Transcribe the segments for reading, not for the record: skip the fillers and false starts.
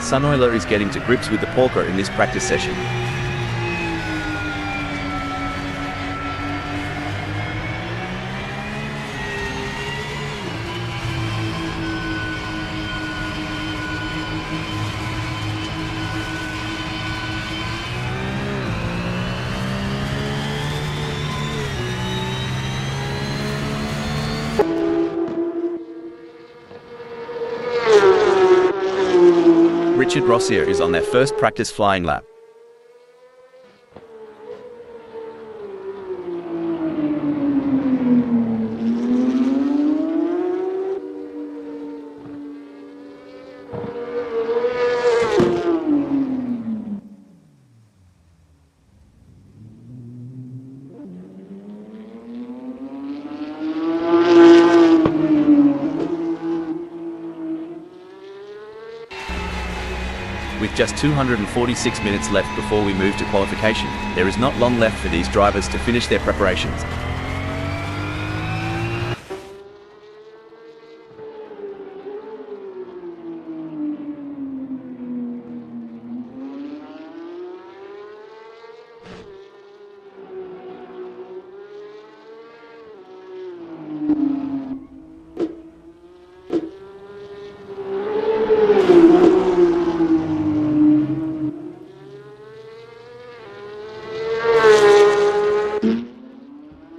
Sunoiler is getting to grips with the Porsche in this practice session. Richard Rossier is on their first practice flying lap. With just 246 minutes left before we move to qualification, there is not long left for these drivers to finish their preparations.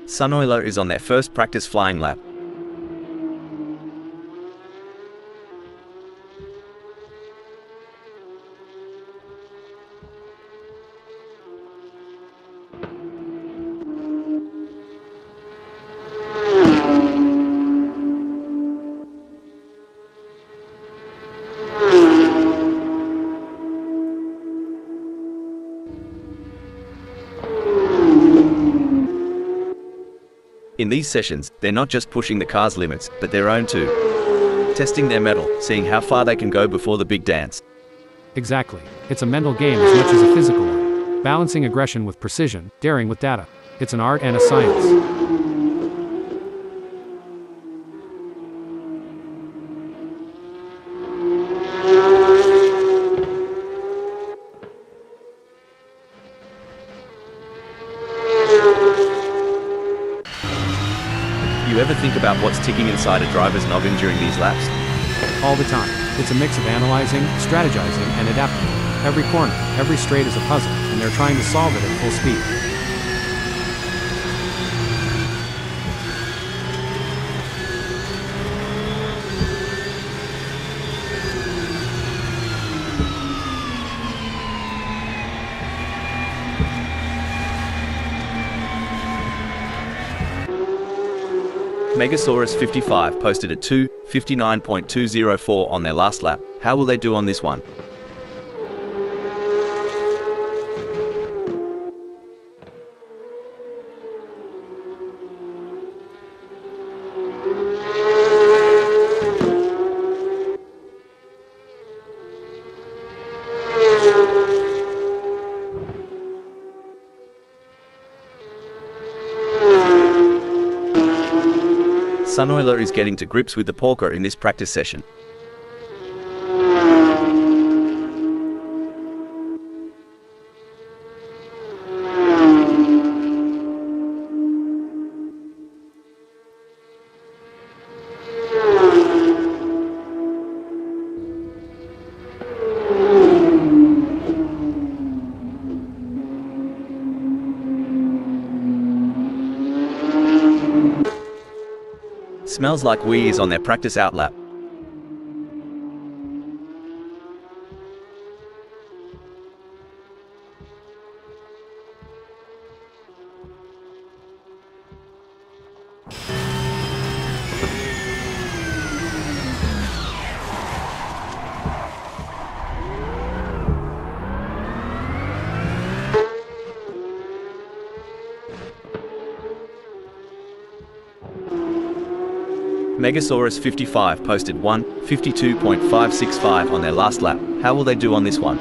Sunoiler is on their first practice flying lap. In these sessions, they're not just pushing the car's limits, but their own too. Testing their mettle, seeing how far they can go before the big dance. Exactly. It's a mental game as much as a physical one. Balancing aggression with precision, daring with data. It's an art and a science. You ever think about what's ticking inside a driver's noggin during these laps? All the time. It's a mix of analyzing, strategizing, and adapting. Every corner, every straight is a puzzle, and they're trying to solve it at full speed. Megasaurus 55 posted a 2:59.204 on their last lap. How will they do on this one? Sunoiler is getting to grips with the Porsche in this practice session. Smells Like We is on their practice out lap. Megasaurus 55 posted 1:52.565 on their last lap. How will they do on this one?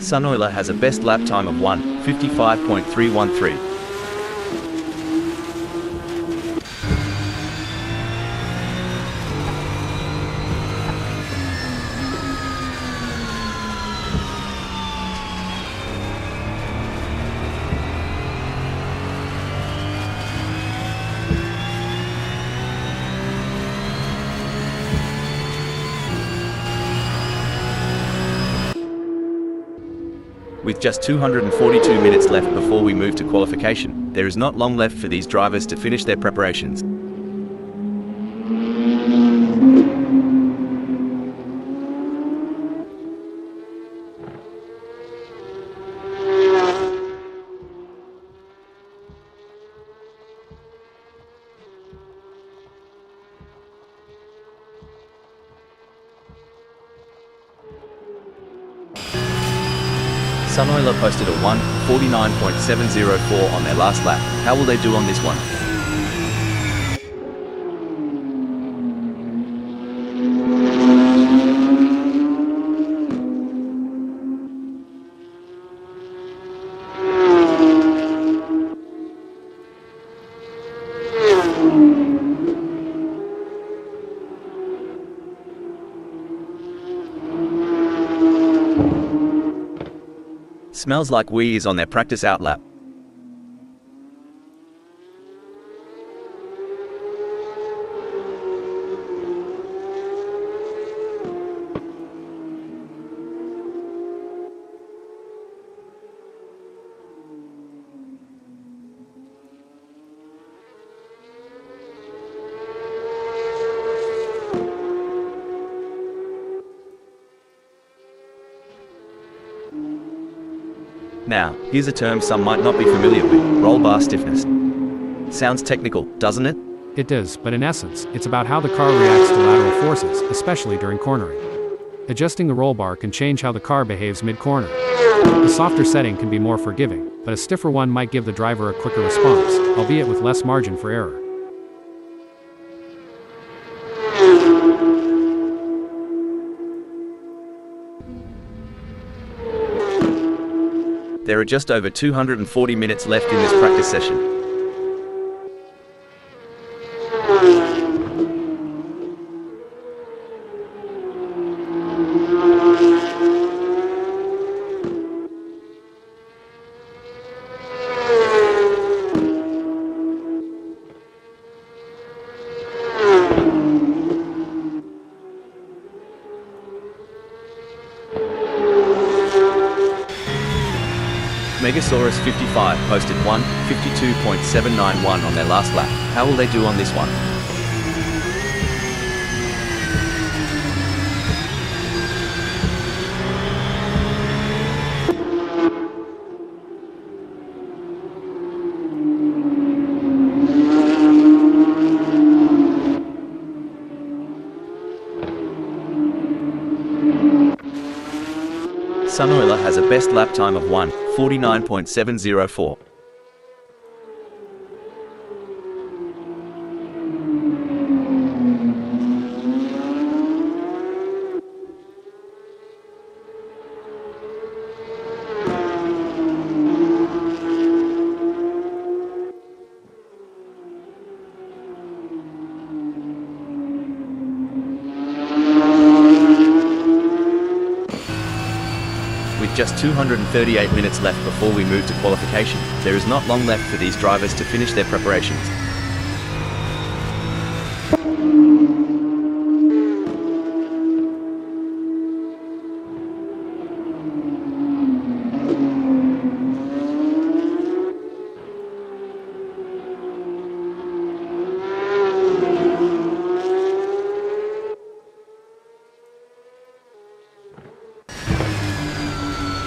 Sunoiler has a best lap time of 1:55.313. With just 242 minutes left before we move to qualification, there is not long left for these drivers to finish their preparations. Sunoiler posted a 1:49.704 on their last lap. How will they do on this one? Smells like Wee is on their practice outlap. Now, here's a term some might not be familiar with: roll bar stiffness. Sounds technical, doesn't it? It does, but in essence, it's about how the car reacts to lateral forces, especially during cornering. Adjusting the roll bar can change how the car behaves mid-corner. A softer setting can be more forgiving, but a stiffer one might give the driver a quicker response, albeit with less margin for error. There are just over 240 minutes left in this practice session. Megasaurus 55 posted 1:52.791 on their last lap. How will they do on this one? Sunoiler has a best lap time of 1:49.704. With just 238 minutes left before we move to qualification, there is not long left for these drivers to finish their preparations.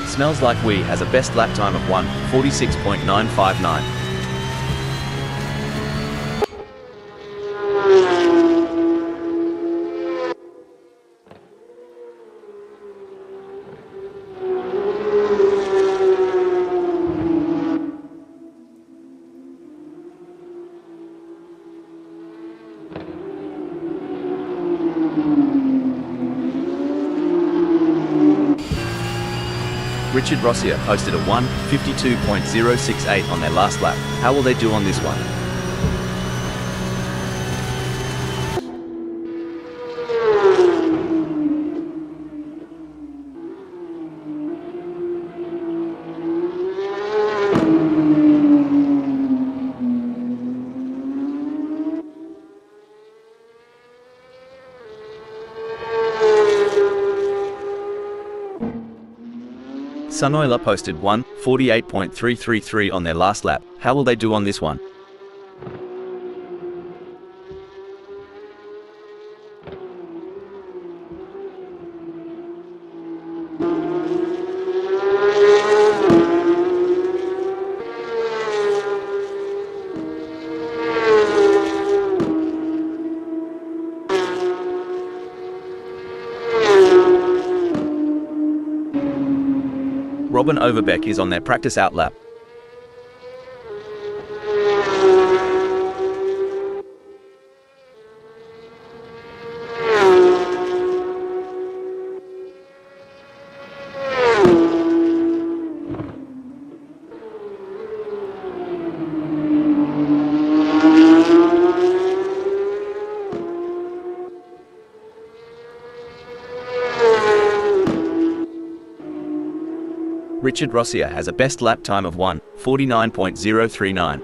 Smells Like We has a best lap time of 1:46.959. Richard Rossier posted a 1:52.068 on their last lap. How will they do on this one? Sunoiler posted 1:48.333 on their last lap. How will they do on this one? Robin Overbeck is on their practice out lap. Richard Rossier has a best lap time of 1:49.039.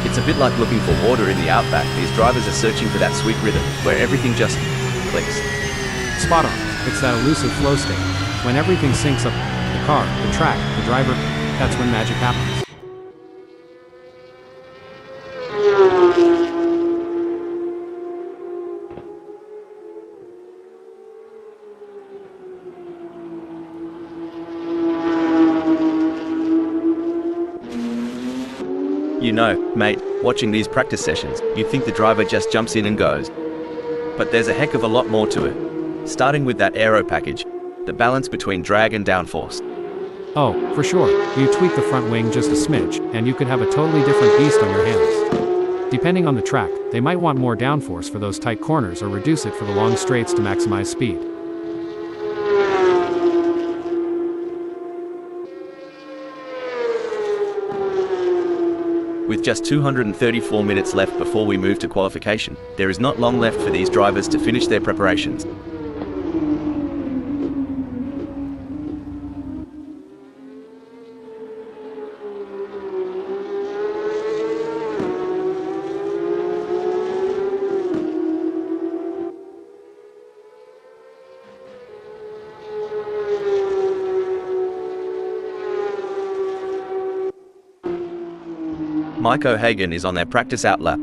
It's a bit like looking for water in the outback. These drivers are searching for that sweet rhythm, where everything just clicks. Spot on. It's that elusive flow state. When everything syncs up, the car, the track, the driver, that's when magic happens. You know, mate, watching these practice sessions, you think the driver just jumps in and goes. But there's a heck of a lot more to it. Starting with that aero package, the balance between drag and downforce. Oh, for sure. You tweak the front wing just a smidge, and you could have a totally different beast on your hands. Depending on the track, they might want more downforce for those tight corners or reduce it for the long straights to maximize speed. With just 234 minutes left before we move to qualification, there is not long left for these drivers to finish their preparations. Mike O'Hagan is on their practice out lap.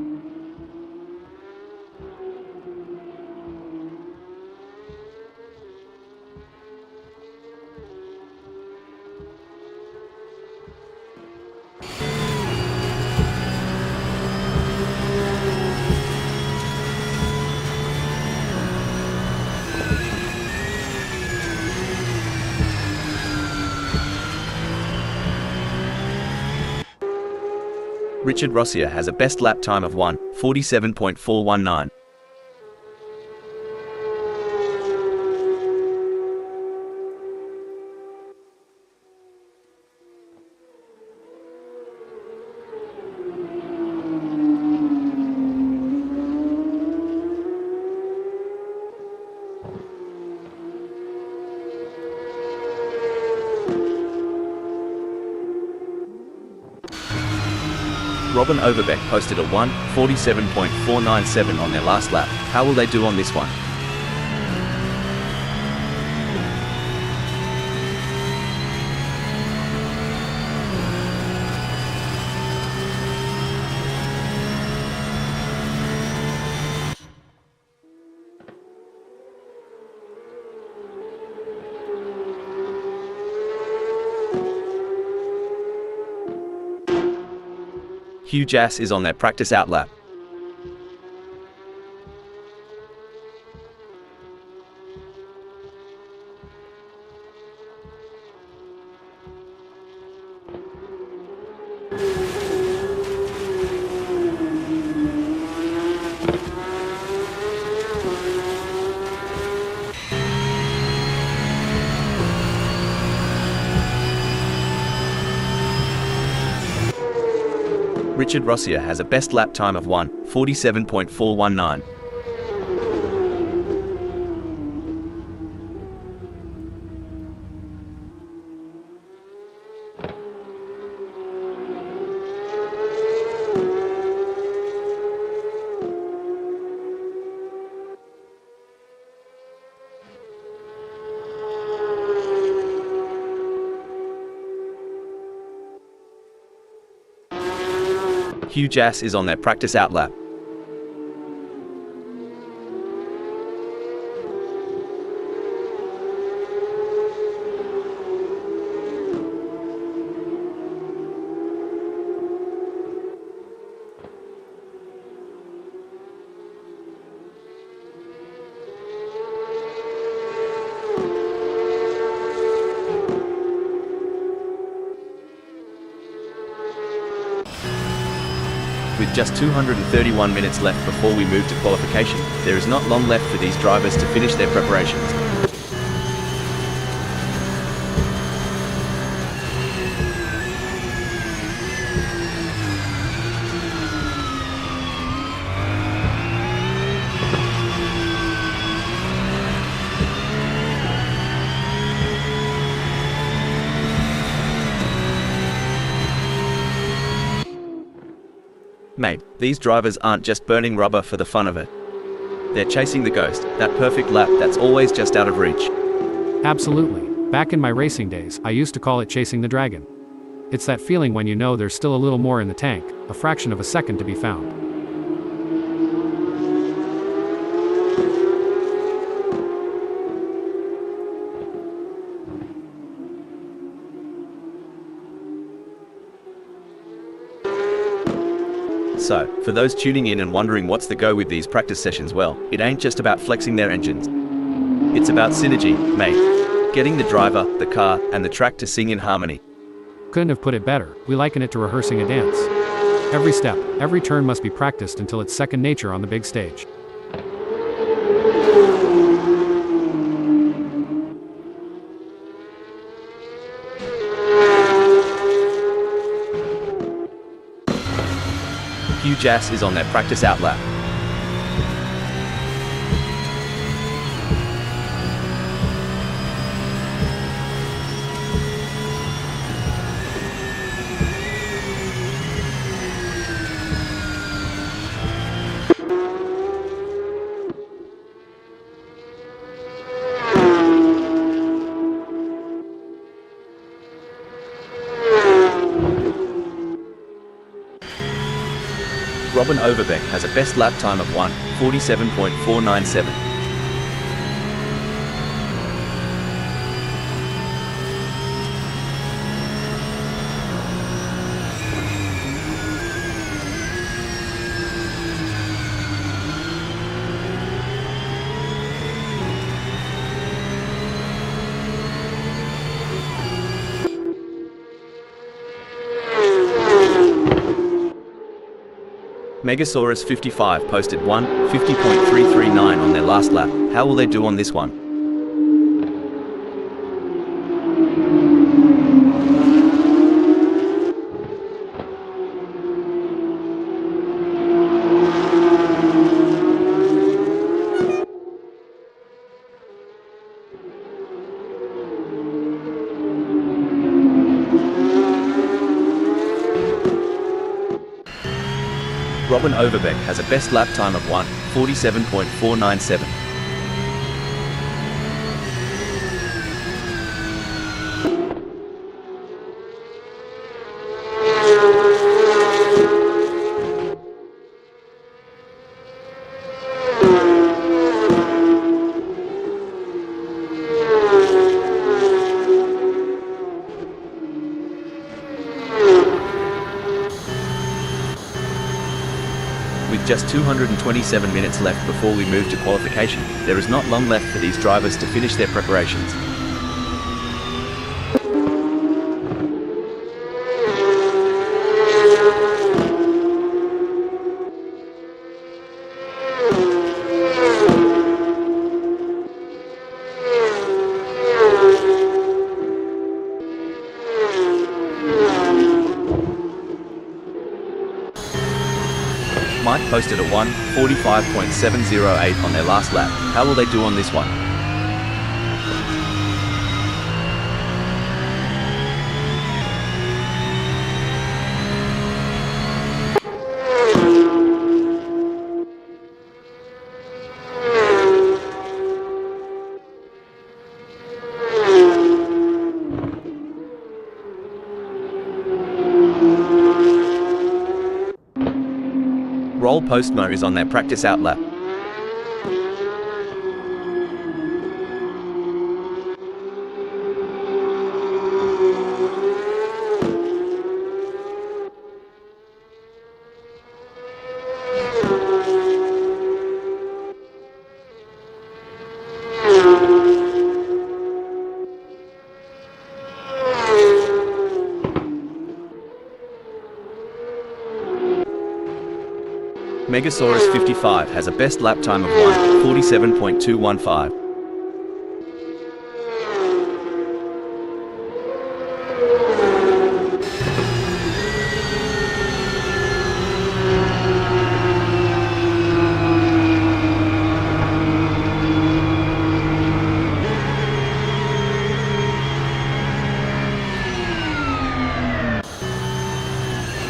Richard Rossier has a best lap time of 1:47.419. Robin Overbeck posted a 1:47.497 on their last lap. How will they do on this one? Huge ass is on their practice outlap. Richard Rossier has a best lap time of 1:47.419. Huge ass is on their practice outlap. With just 231 minutes left before we move to qualification, there is not long left for these drivers to finish their preparations. Mate, these drivers aren't just burning rubber for the fun of it. They're chasing the ghost, that perfect lap that's always just out of reach. Absolutely. Back in my racing days, I used to call it chasing the dragon. It's that feeling when you know there's still a little more in the tank, a fraction of a second to be found. So, for those tuning in and wondering what's the go with these practice sessions, well, it ain't just about flexing their engines. It's about synergy, mate. Getting the driver, the car, and the track to sing in harmony. Couldn't have put it better. We liken it to rehearsing a dance. Every step, every turn must be practiced until it's second nature on the big stage. Huge ass is on their practice outlap. Robin Overbeck has a best lap time of 1:47.497. Megasaurus 55 posted 1:50.339 on their last lap. How will they do on this one? Robin Overbeck has a best lap time of 1:47.497. just 227 minutes left before we move to qualification, there is not long left for these drivers to finish their preparations. Mike posted a 1:45.708 on their last lap. How will they do on this one? Roll Postmo is on their practice out lap. Megasaurus 55 has a best lap time of 1:47.215.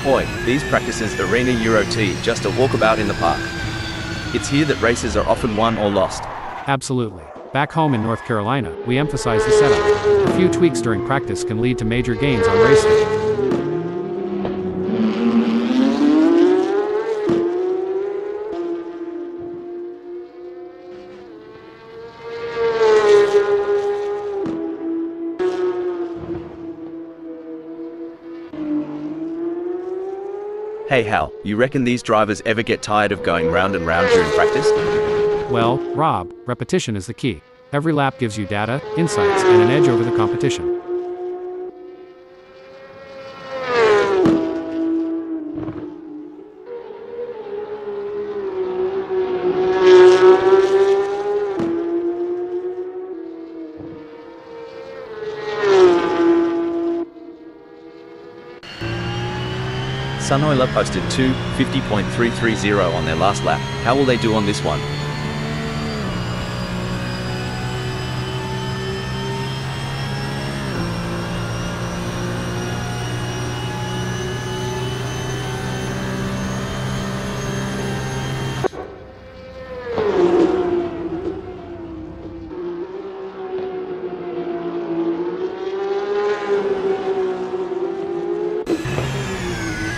Oi, these practices Arena Euro T just a walkabout in the park. It's here that races are often won or lost. Absolutely. Back home in North Carolina, we emphasize the setup. A few tweaks during practice can lead to major gains on race day. Hey Hal, you reckon these drivers ever get tired of going round and round during practice? Well, Rob, repetition is the key. Every lap gives you data, insights, and an edge over the competition. Sunoiler posted 2:50.330 on their last lap. How will they do on this one?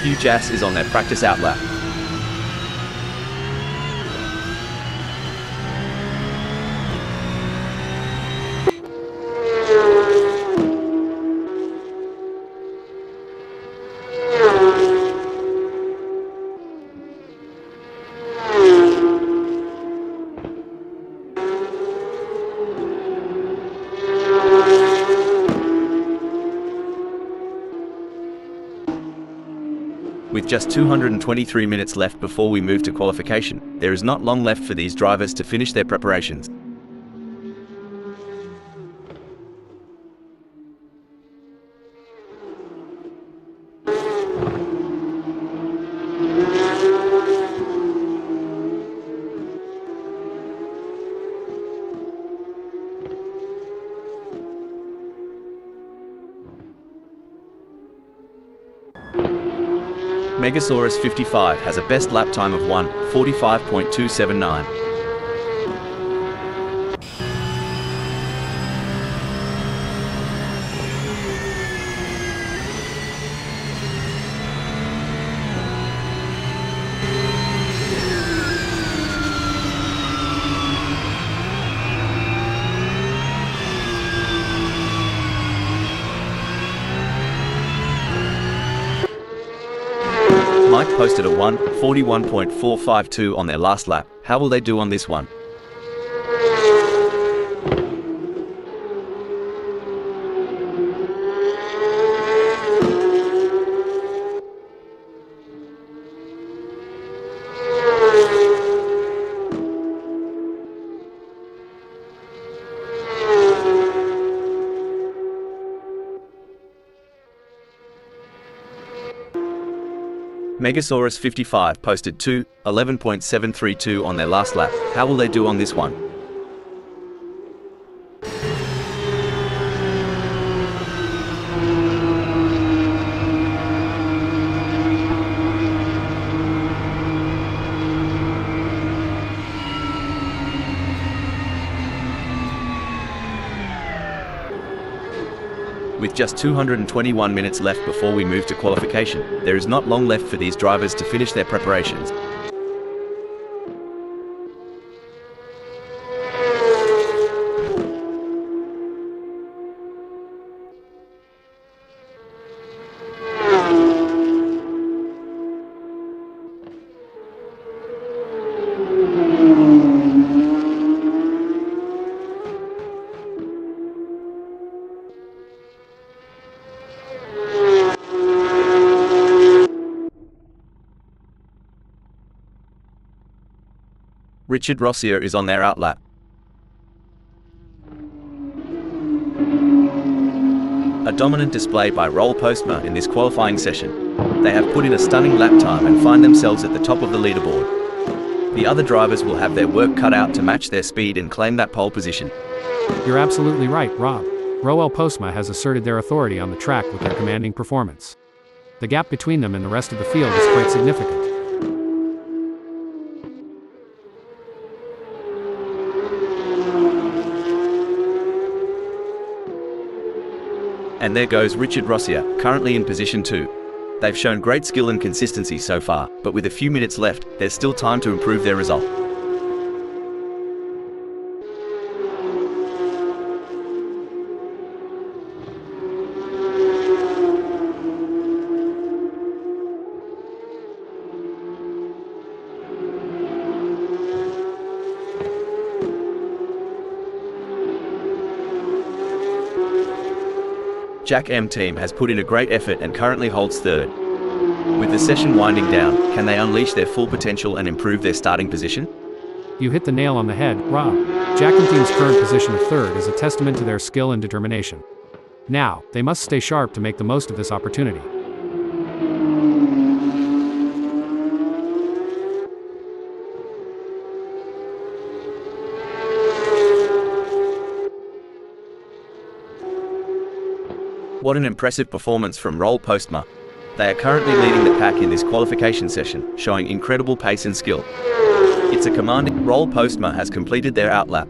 Hugh Jass is on their practice out lap. With just 223 minutes left before we move to qualification, there is not long left for these drivers to finish their preparations. Megasaurus 55 has a best lap time of 1:45.279. Mike posted a 1:41.452 on their last lap. How will they do on this one? Megasaurus 55 posted 2:11.732 on their last lap. How will they do on this one? With just 221 minutes left before we move to qualification, there is not long left for these drivers to finish their preparations. Richard Rossier is on their outlap. A dominant display by Roll Postma in this qualifying session. They have put in a stunning lap time and find themselves at the top of the leaderboard. The other drivers will have their work cut out to match their speed and claim that pole position. You're absolutely right, Rob. Roel Postma has asserted their authority on the track with their commanding performance. The gap between them and the rest of the field is quite significant. And there goes Richard Rossier, currently in position 2. They've shown great skill and consistency so far, but with a few minutes left, there's still time to improve their result. Jack M team has put in a great effort and currently holds third. With the session winding down, can they unleash their full potential and improve their starting position? You hit the nail on the head, Rob. Jack M team's current position of third is a testament to their skill and determination. Now, they must stay sharp to make the most of this opportunity. What an impressive performance from Roll Postma. They are currently leading the pack in this qualification session, showing incredible pace and skill. It's a commanding. Roll Postma has completed their outlap.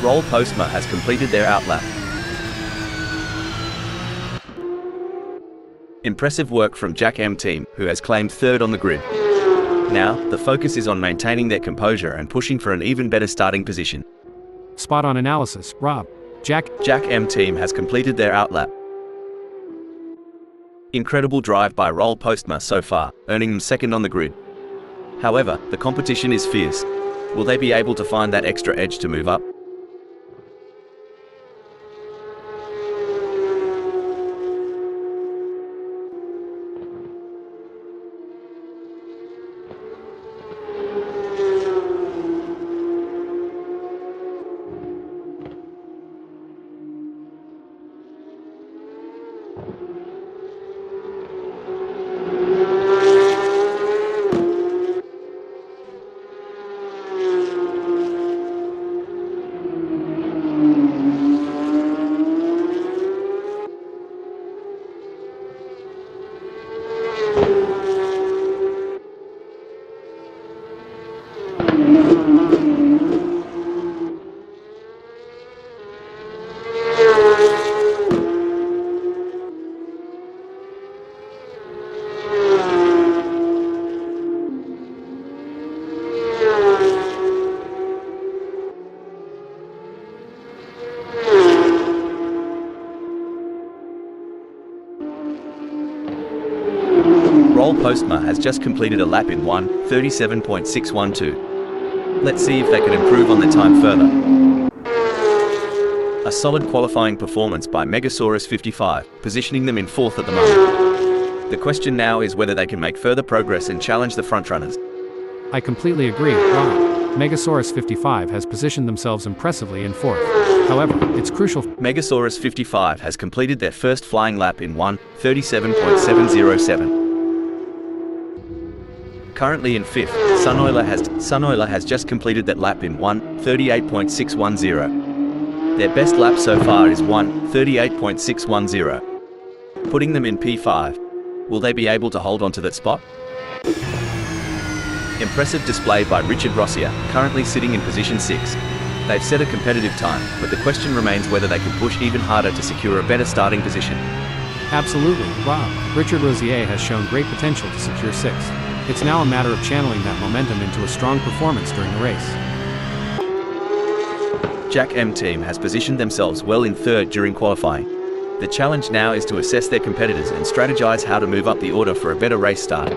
Roll Postma has completed their outlap. Impressive work from Jack M team, who has claimed third on the grid. Now, the focus is on maintaining their composure and pushing for an even better starting position. Spot on analysis, Rob. Jack M team has completed their outlap. Incredible drive by Roll Postma so far, earning them second on the grid. However, the competition is fierce. Will they be able to find that extra edge to move up? Roll Postma has just completed a lap in 1:37.612. Let's see if they can improve on the time further. A solid qualifying performance by Megasaurus 55, positioning them in fourth at the moment. The question now is whether they can make further progress and challenge the frontrunners. I completely agree, Rob. Megasaurus 55 has positioned themselves impressively in fourth. However, it's crucial. Megasaurus 55 has completed their first flying lap in 1:37.707. Currently in fifth, Sunoiler has just completed that lap in 1:38.610. Their best lap so far is 1:38.610, putting them in P5. Will they be able to hold on to that spot? Impressive display by Richard Rossier, currently sitting in position 6. They've set a competitive time, but the question remains whether they can push even harder to secure a better starting position. Absolutely, Rob. Richard Rossier has shown great potential to secure sixth. It's now a matter of channeling that momentum into a strong performance during the race. Jack M team has positioned themselves well in third during qualifying. The challenge now is to assess their competitors and strategize how to move up the order for a better race start.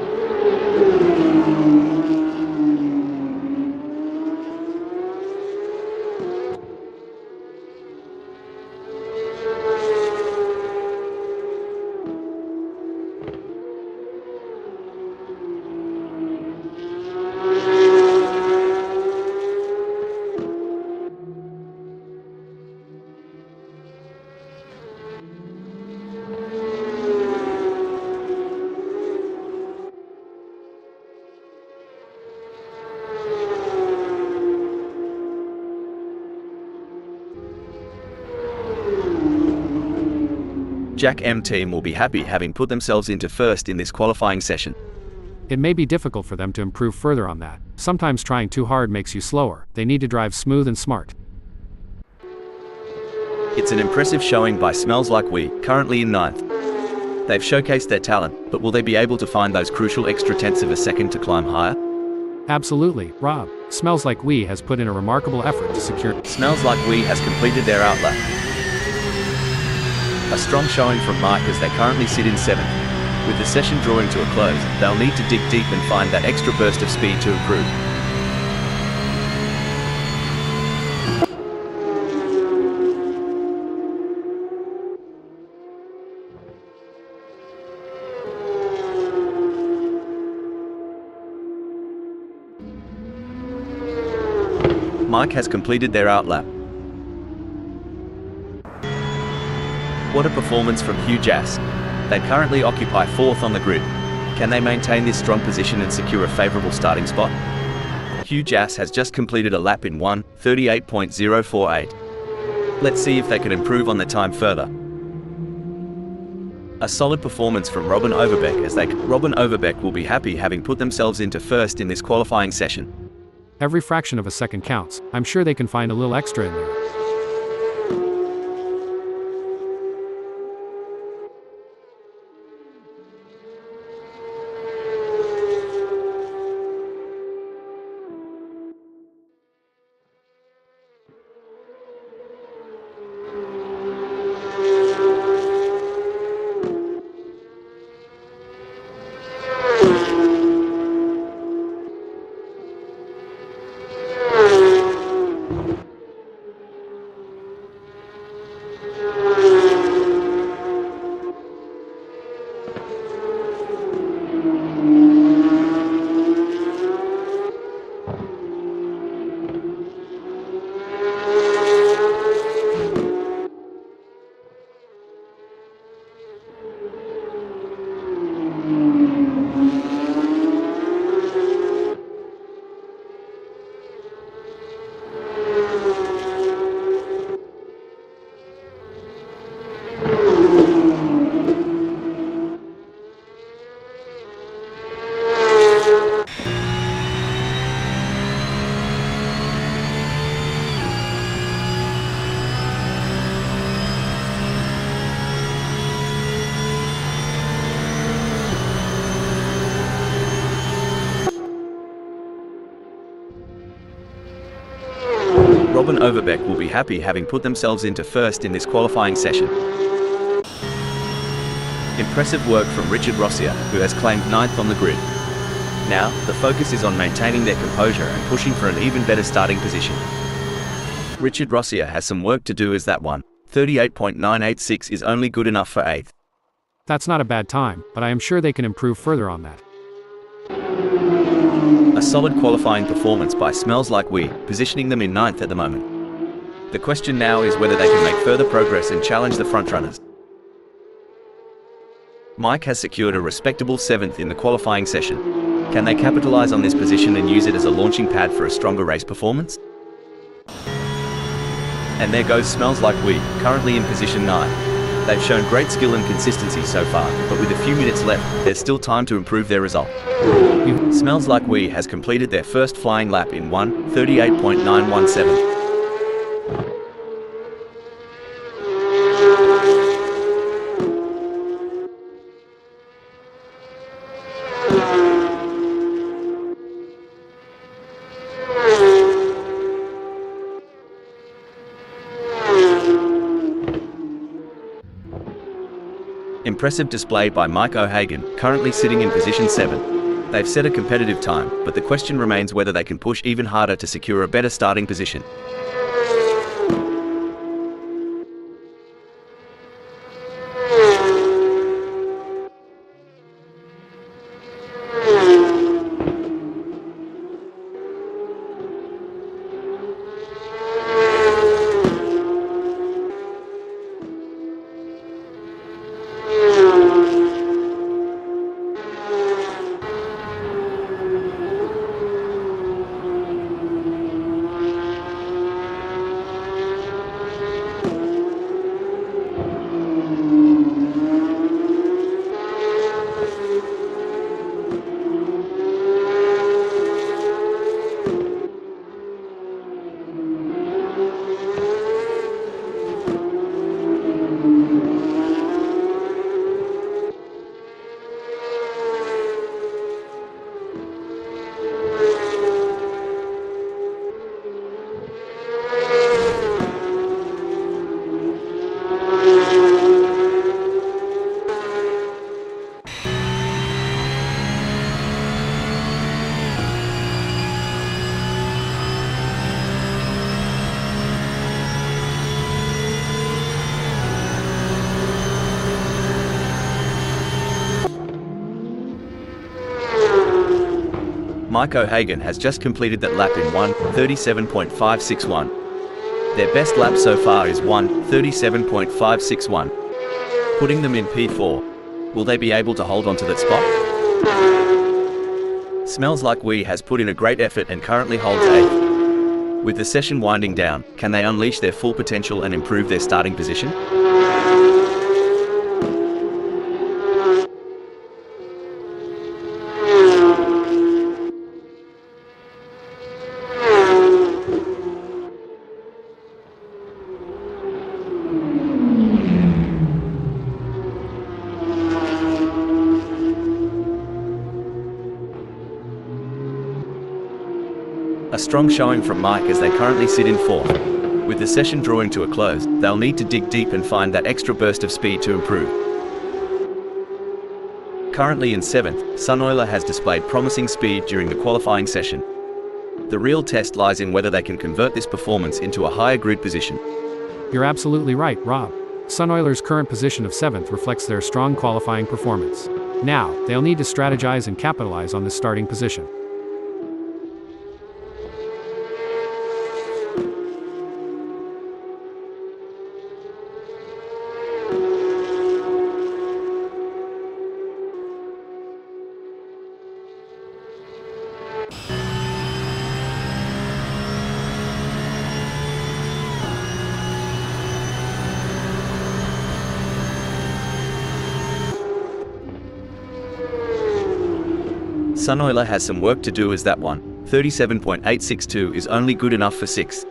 Jack M team will be happy having put themselves into first in this qualifying session. It may be difficult for them to improve further on that. Sometimes trying too hard makes you slower. They need to drive smooth and smart. It's an impressive showing by Smells Like We, currently in ninth. They've showcased their talent, but will they be able to find those crucial extra tenths of a second to climb higher? Absolutely, Rob. Smells Like We has put in a remarkable effort to secure. Smells Like We has completed their outlap. A strong showing from Mike as they currently sit in 7th. With the session drawing to a close, they'll need to dig deep and find that extra burst of speed to improve. Mike has completed their outlap. What a performance from Hugh Jass. They currently occupy 4th on the grid. Can they maintain this strong position and secure a favourable starting spot? Hugh Jass has just completed a lap in 1:38.048. Let's see if they can improve on the time further. A solid performance from Robin Overbeck as Robin Overbeck will be happy having put themselves into first in this qualifying session. Every fraction of a second counts. I'm sure they can find a little extra in there. Robin Overbeck will be happy having put themselves into first in this qualifying session. Impressive work from Richard Rossia, who has claimed 9th on the grid. Now, the focus is on maintaining their composure and pushing for an even better starting position. Richard Rossia has some work to do as that 1:38.986 is only good enough for 8th. That's not a bad time, but I am sure they can improve further on that. A solid qualifying performance by Smells Like We, positioning them in 9th at the moment. The question now is whether they can make further progress and challenge the frontrunners. Mike has secured a respectable 7th in the qualifying session. Can they capitalize on this position and use it as a launching pad for a stronger race performance? And there goes Smells Like We, currently in position 9. They've shown great skill and consistency so far, but with a few minutes left, there's still time to improve their result. Smells Like We has completed their first flying lap in 1:38.917. Impressive display by Mike O'Hagan, currently sitting in position 7. They've set a competitive time, but the question remains whether they can push even harder to secure a better starting position. Mike O'Hagan has just completed that lap in 1:37.561. Their best lap so far is 1:37.561, putting them in P4. Will they be able to hold on to that spot? Smells Like We has put in a great effort and currently holds 8th. With the session winding down, can they unleash their full potential and improve their starting position? A strong showing from Mike as they currently sit in 4th. With the session drawing to a close, they'll need to dig deep and find that extra burst of speed to improve. Currently in 7th, Sunoiler has displayed promising speed during the qualifying session. The real test lies in whether they can convert this performance into a higher grid position. You're absolutely right, Rob. Sunoiler's current position of 7th reflects their strong qualifying performance. Now, they'll need to strategize and capitalize on this starting position. Sunoiler has some work to do as that 1:37.862 is only good enough for 6th.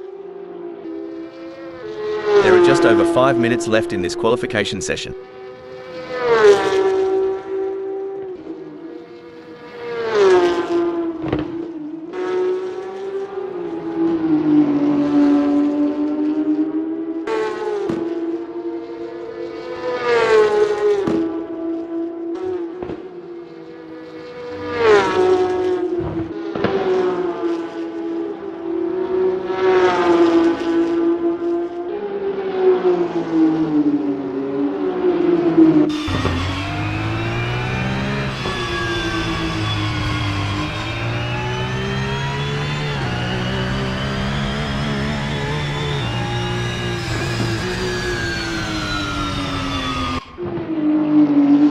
There are just over 5 minutes left in this qualification session.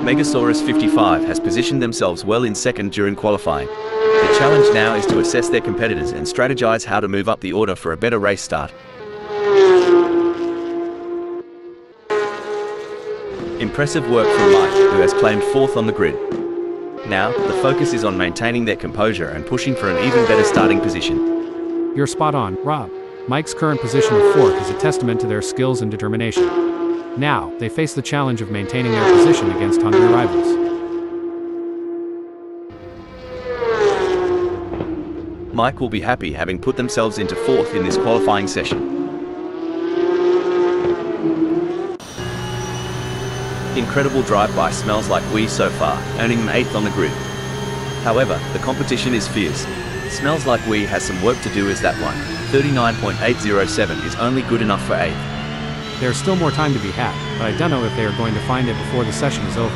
Megasaurus 55 has positioned themselves well in second during qualifying. The challenge now is to assess their competitors and strategize how to move up the order for a better race start. Impressive work from Mike, who has claimed fourth on the grid. Now, the focus is on maintaining their composure and pushing for an even better starting position. You're spot on, Rob. Mike's current position of fourth is a testament to their skills and determination. Now, they face the challenge of maintaining their position against hungry rivals. Mike will be happy having put themselves into fourth in this qualifying session. Incredible drive by Smells Like We so far, earning them 8th on the grid. However, the competition is fierce. Smells Like We has some work to do as that one. 39.807 is only good enough for 8th. There's still more time to be had, but I don't know if they are going to find it before the session is over.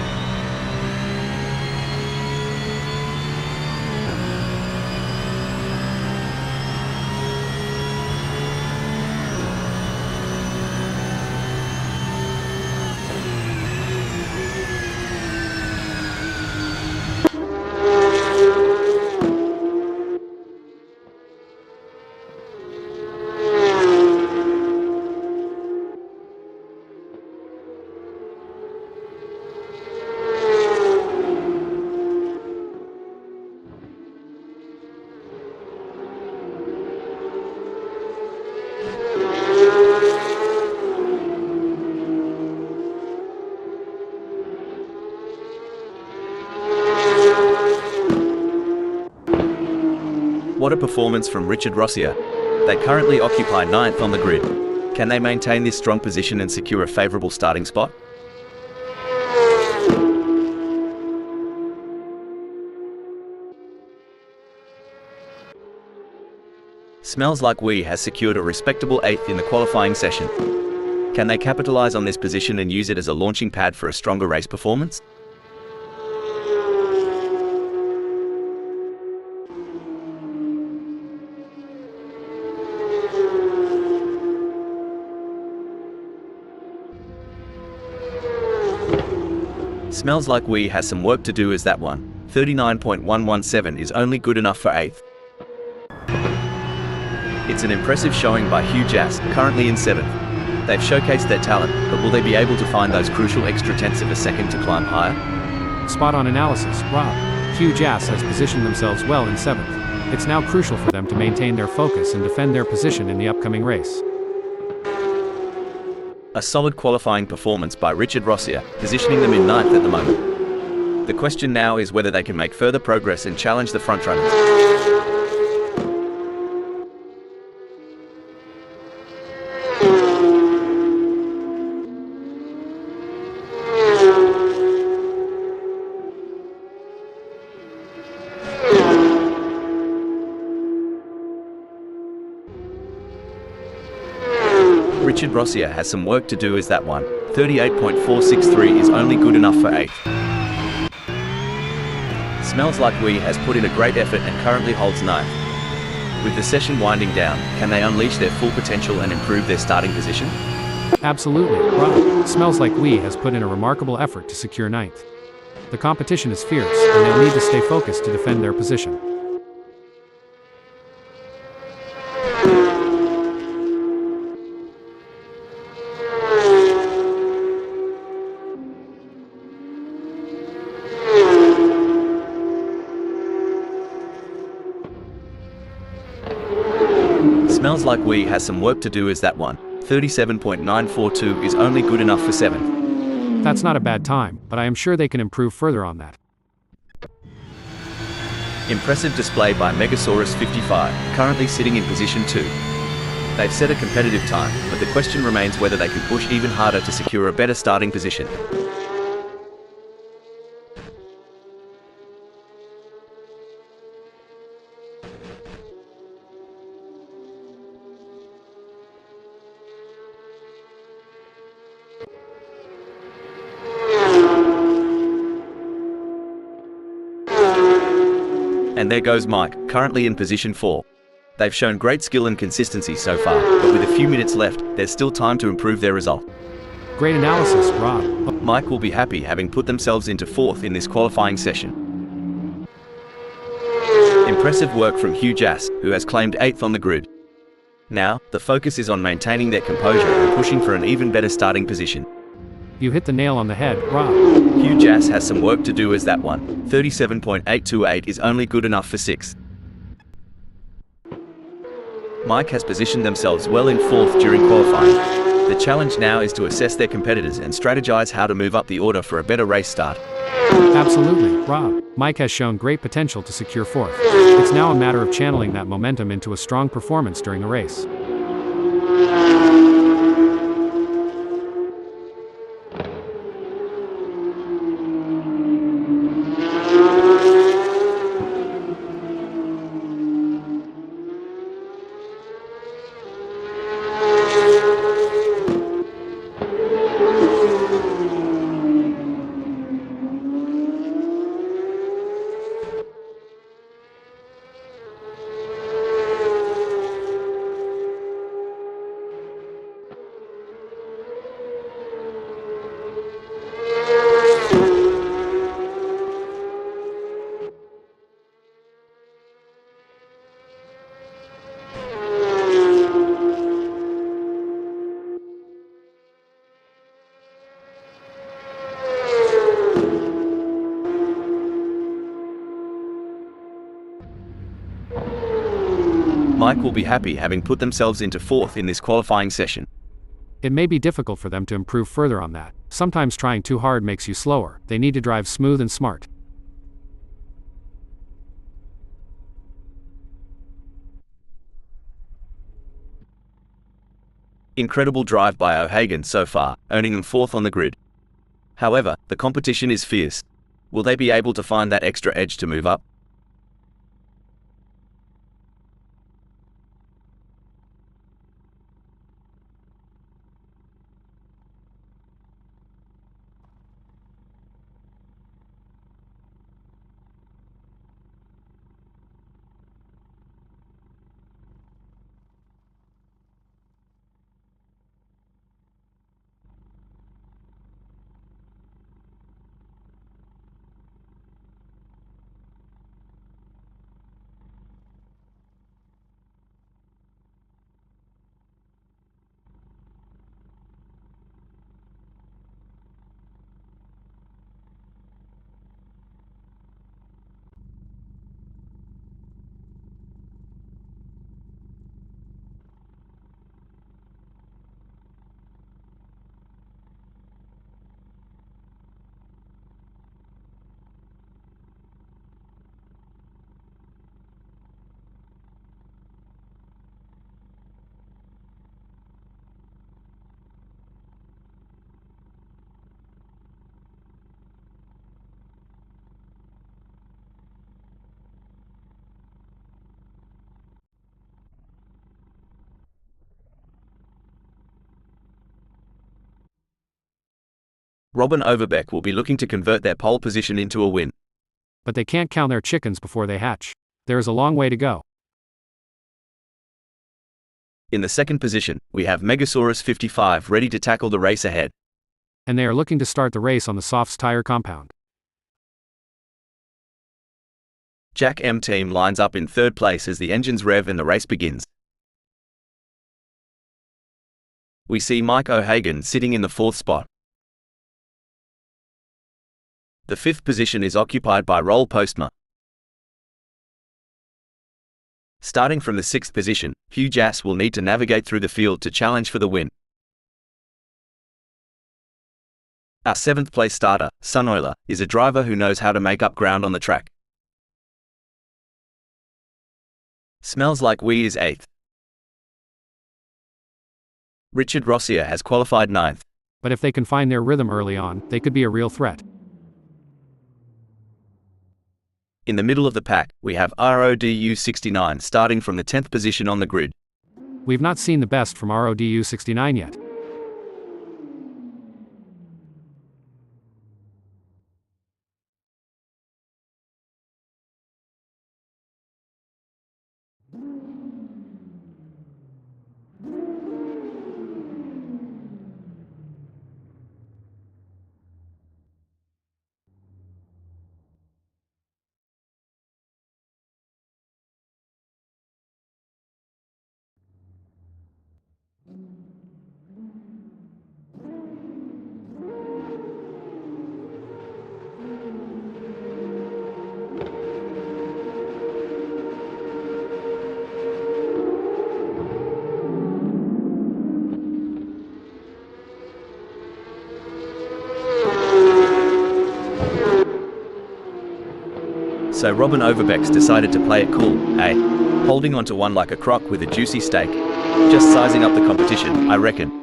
What a performance from Richard Rossier. They currently occupy 9th on the grid. Can they maintain this strong position and secure a favourable starting spot? Smells Like We has secured a respectable 8th in the qualifying session. Can they capitalise on this position and use it as a launching pad for a stronger race performance? Smells Like We has some work to do as that one. 39.117 is only good enough for 8th. It's an impressive showing by Hugh Jass, currently in 7th. They've showcased their talent, but will they be able to find those crucial extra tenths of a second to climb higher? Spot on analysis, Rob. Hugh Jass has positioned themselves well in 7th. It's now crucial for them to maintain their focus and defend their position in the upcoming race. A solid qualifying performance by Richard Rossier, positioning them in 9th at the moment. The question now is whether they can make further progress and challenge the frontrunners. Richard Rossier has some work to do as that one. 38.463 is only good enough for 8th. Smells Like We has put in a great effort and currently holds 9th. With the session winding down, can they unleash their full potential and improve their starting position? Absolutely, Rob. Smells Like We has put in a remarkable effort to secure 9th. The competition is fierce, and they'll need to stay focused to defend their position. Smells Like We has some work to do as that one. 37.942 is only good enough for 7th. That's not a bad time, but I am sure they can improve further on that. Impressive display by Megasaurus 55, currently sitting in position 2. They've set a competitive time, but the question remains whether they can push even harder to secure a better starting position. And there goes Mike, currently in position 4. They've shown great skill and consistency so far, but with a few minutes left, there's still time to improve their result. Great analysis, Rob. Mike will be happy having put themselves into fourth in this qualifying session. Impressive work from Hugh Jass, who has claimed 8th on the grid. Now, the focus is on maintaining their composure and pushing for an even better starting position. You hit the nail on the head, Rob. Hugh Jass has some work to do as that one. 37.828 is only good enough for 6th. Mike has positioned themselves well in 4th during qualifying. The challenge now is to assess their competitors and strategize how to move up the order for a better race start. Absolutely, Rob. Mike has shown great potential to secure 4th. It's now a matter of channeling that momentum into a strong performance during the race. Mike will be happy having put themselves into 4th in this qualifying session. It may be difficult for them to improve further on that. Sometimes trying too hard makes you slower. They need to drive smooth and smart. Incredible drive by O'Hagan so far, earning them 4th on the grid. However, the competition is fierce. Will they be able to find that extra edge to move up? Robin Overbeck will be looking to convert their pole position into a win. But they can't count their chickens before they hatch. There is a long way to go. In the second position, we have Megasaurus 55 ready to tackle the race ahead. And they are looking to start the race on the softs tire compound. Jack M team lines up in 3rd place as the engines rev and the race begins. We see Mike O'Hagan sitting in the 4th spot. The 5th position is occupied by Roll Postma. Starting from the 6th position, Hugh Jass will need to navigate through the field to challenge for the win. Our 7th place starter, Sunoiler, is a driver who knows how to make up ground on the track. Smells Like We is 8th. Richard Rossier has qualified 9th. But if they can find their rhythm early on, they could be a real threat. In the middle of the pack, we have RODU 69 starting from the 10th position on the grid. We've not seen the best from RODU 69 yet. So Robin Overbeck's decided to play it cool, eh? Holding onto one like a croc with a juicy steak. Just sizing up the competition, I reckon.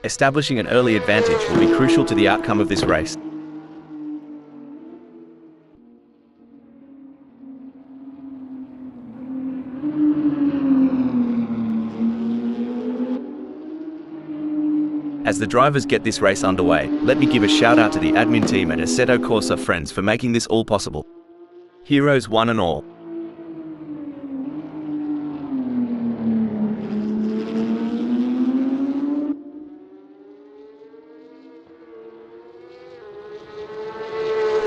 Establishing an early advantage will be crucial to the outcome of this race. As the drivers get this race underway, let me give a shout out to the admin team at Assetto Corsa Friends for making this all possible. Heroes one and all.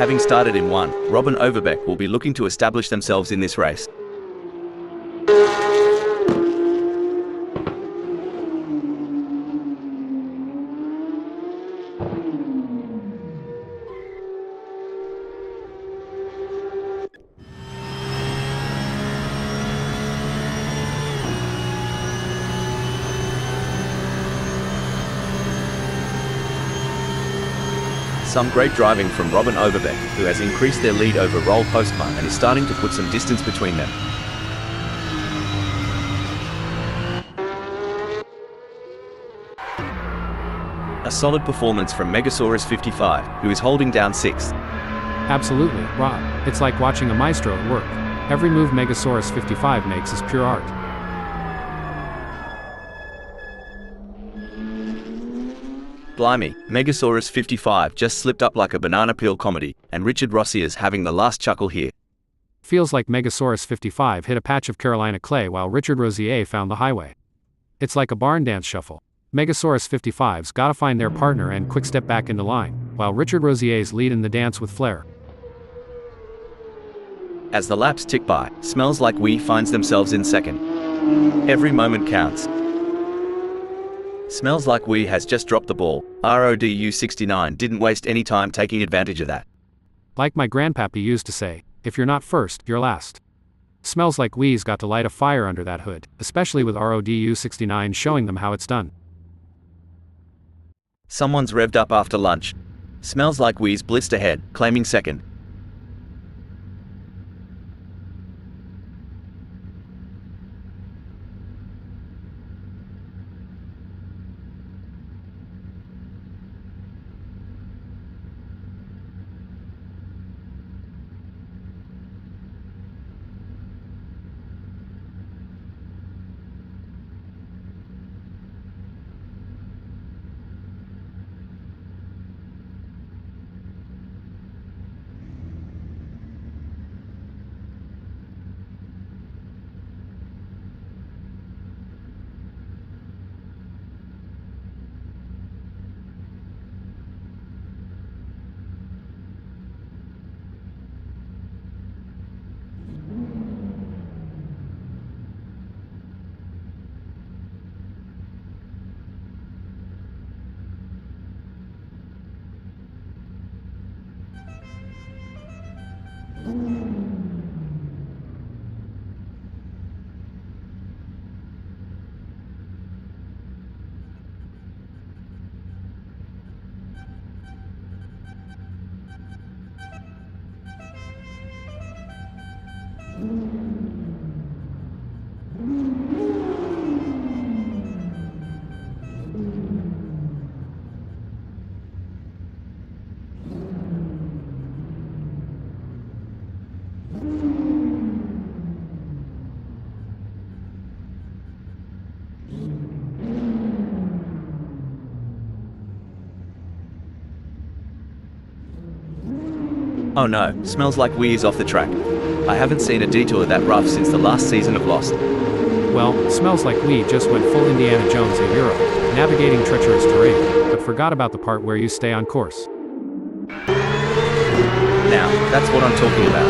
Having started in one, Robin Overbeck will be looking to establish themselves in this race. Some great driving from Robin Overbeck, who has increased their lead over Roll Postma and is starting to put some distance between them. A solid performance from Megasaurus 55, who is holding down 6th. Absolutely, Rob. It's like watching a maestro at work. Every move Megasaurus 55 makes is pure art. Blimey, Megasaurus 55 just slipped up like a banana peel comedy, and Richard Rossier's having the last chuckle here. Feels like Megasaurus 55 hit a patch of Carolina clay while Richard Rosier found the highway. It's like a barn dance shuffle. Megasaurus 55's gotta find their partner and quick step back into line, while Richard Rosier's lead in the dance with flair. As the laps tick by, Smells Like We finds themselves in second. Every moment counts. Smells Like We has just dropped the ball. RODU 69 didn't waste any time taking advantage of that. Like my grandpappy used to say, if you're not first, you're last. Smells Like We's got to light a fire under that hood, especially with RODU 69 showing them how it's done. Someone's revved up after lunch. Smells Like We's blitzed ahead, claiming second. Oh no, Smells Like We is off the track. I haven't seen a detour that rough since the last season of Lost. Well, Smells Like We just went full Indiana Jones in Europe, navigating treacherous terrain, but forgot about the part where you stay on course. Now, that's what I'm talking about.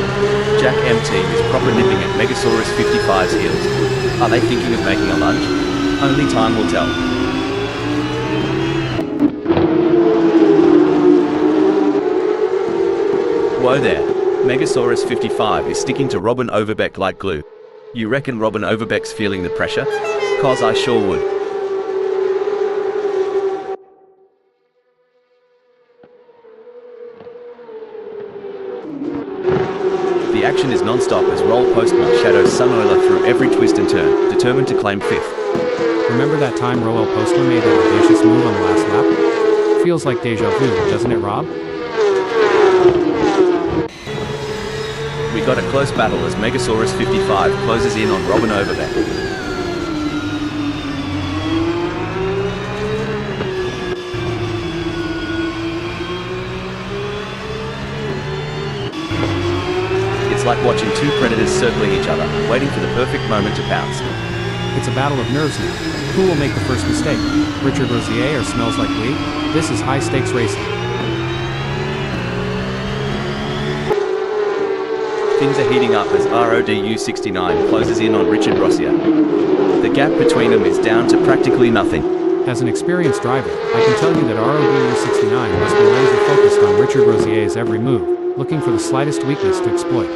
Jack M team is proper nipping at Megasaurus 55's heels. Are they thinking of making a lunge? Only time will tell. Whoa there. Megasaurus 55 is sticking to Robin Overbeck like glue. You reckon Robin Overbeck's feeling the pressure? 'Cause I sure would. The action is non-stop as Roll Postman shadows Sunola through every twist and turn, determined to claim fifth. Remember that time Roel Postman made that audacious move on the last lap? Feels like deja vu, doesn't it, Rob? We got a close battle as Megasaurus 55 closes in on Robin Overbeck. It's like watching two predators circling each other, waiting for the perfect moment to pounce. It's a battle of nerves now. Who will make the first mistake? Richard Rosier or Smells Like Weed? This is high-stakes racing. Things are heating up as RODU 69 closes in on Richard Rosier. The gap between them is down to practically nothing. As an experienced driver, I can tell you that RODU 69 must be laser-focused on Richard Rosier's every move, looking for the slightest weakness to exploit.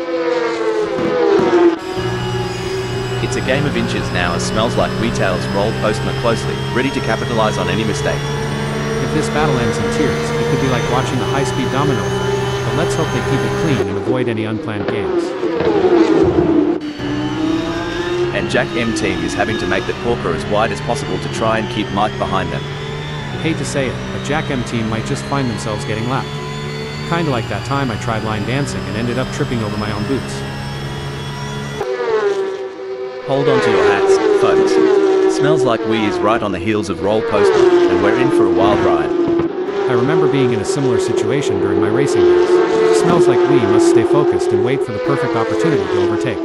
It's a game of inches now as Smells Like Weed tails Roll Postman closely, ready to capitalize on any mistake. If this battle ends in tears, it could be like watching a high-speed domino effect. But let's hope they keep it clean and avoid any unplanned games. And Jack M team is having to make the corker as wide as possible to try and keep Mike behind them. I hate to say it, but Jack M team might just find themselves getting lapped. Kinda like that time I tried line dancing and ended up tripping over my own boots. Hold on to your hats, folks. Smells Like Weed is right on the heels of Roll Postman, and we're in for a wild ride. I remember being in a similar situation during my racing days. Smells Like We must stay focused and wait for the perfect opportunity to overtake.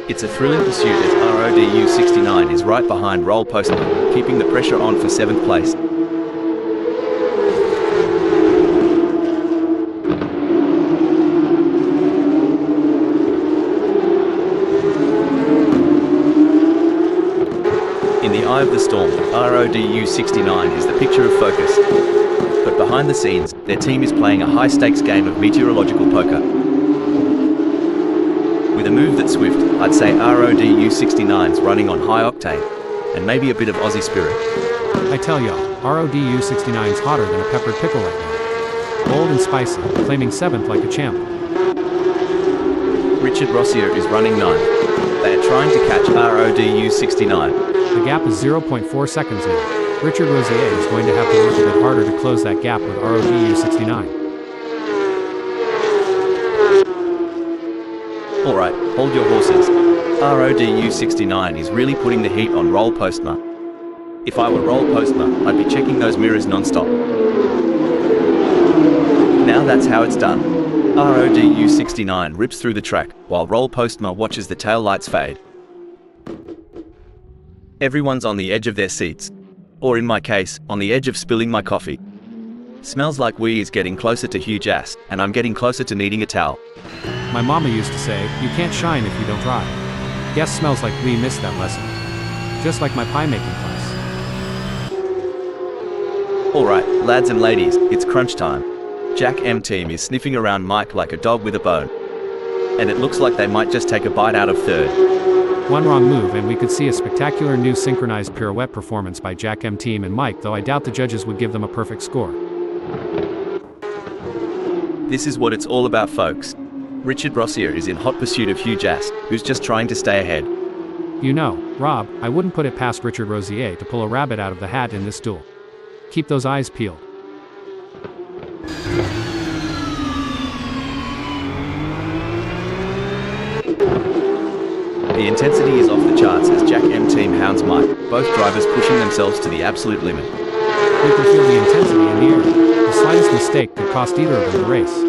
It's a thrilling pursuit as RODU 69 is right behind Roll Postman, keeping the pressure on for 7th place. In the eye of the storm, RODU 69 is the picture of focus. But behind the scenes, their team is playing a high-stakes game of meteorological poker. With a move that's swift, I'd say RODU 69's running on high octane, and maybe a bit of Aussie spirit. I tell y'all, RODU 69's hotter than a peppered pickle right now. Bold and spicy, claiming 7th like a champ. Richard Rosier is running 9th. They are trying to catch RODU 69. The gap is 0.4 seconds now. Richard Rosier is going to have to work a bit harder to close that gap with RODU 69. Alright, hold your horses. RODU 69 is really putting the heat on Roll Postman. If I were Roll Postman, I'd be checking those mirrors non-stop. Now that's how it's done. RODU 69 rips through the track, while Roll Postman watches the tail lights fade. Everyone's on the edge of their seats. Or in my case, on the edge of spilling my coffee. Smells Like Weed is getting closer to huge ass, and I'm getting closer to needing a towel. My mama used to say, you can't shine if you don't try. Guess Smells Like We missed that lesson. Just like my pie making class. Alright, lads and ladies, it's crunch time. Jack M team is sniffing around Mike like a dog with a bone. And it looks like they might just take a bite out of 3rd. One wrong move and we could see a spectacular new synchronized pirouette performance by Jack M team and Mike, though I doubt the judges would give them a perfect score. This is what it's all about, folks. Richard Rosier is in hot pursuit of huge ass, who's just trying to stay ahead. You know, Rob, I wouldn't put it past Richard Rosier to pull a rabbit out of the hat in this duel. Keep those eyes peeled. The intensity is off the charts as Jack M team hounds Mike, both drivers pushing themselves to the absolute limit. You can feel the intensity in the air. The slightest mistake could cost either of them the race.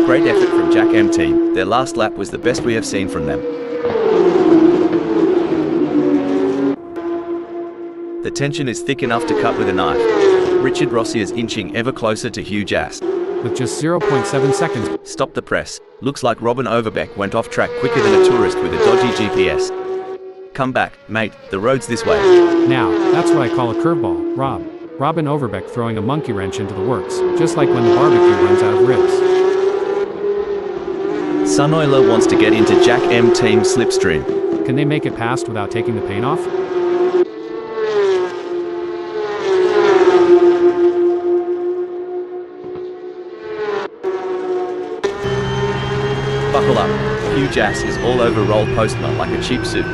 Great effort from Jack M team. Their last lap was the best we have seen from them. The tension is thick enough to cut with a knife. Richard Rossi is inching ever closer to Hugh Jass. With just 0.7 seconds. Stop the press. Looks like Robin Overbeck went off track quicker than a tourist with a dodgy GPS. Come back, mate, the road's this way. Now, that's what I call a curveball, Rob. Robin Overbeck throwing a monkey wrench into the works, just like when the barbecue runs out of ribs. Sunoiler wants to get into Jack M team slipstream. Can they make it past without taking the paint off? Buckle up. Hugh Jass is all over Roll Postma like a cheap suit.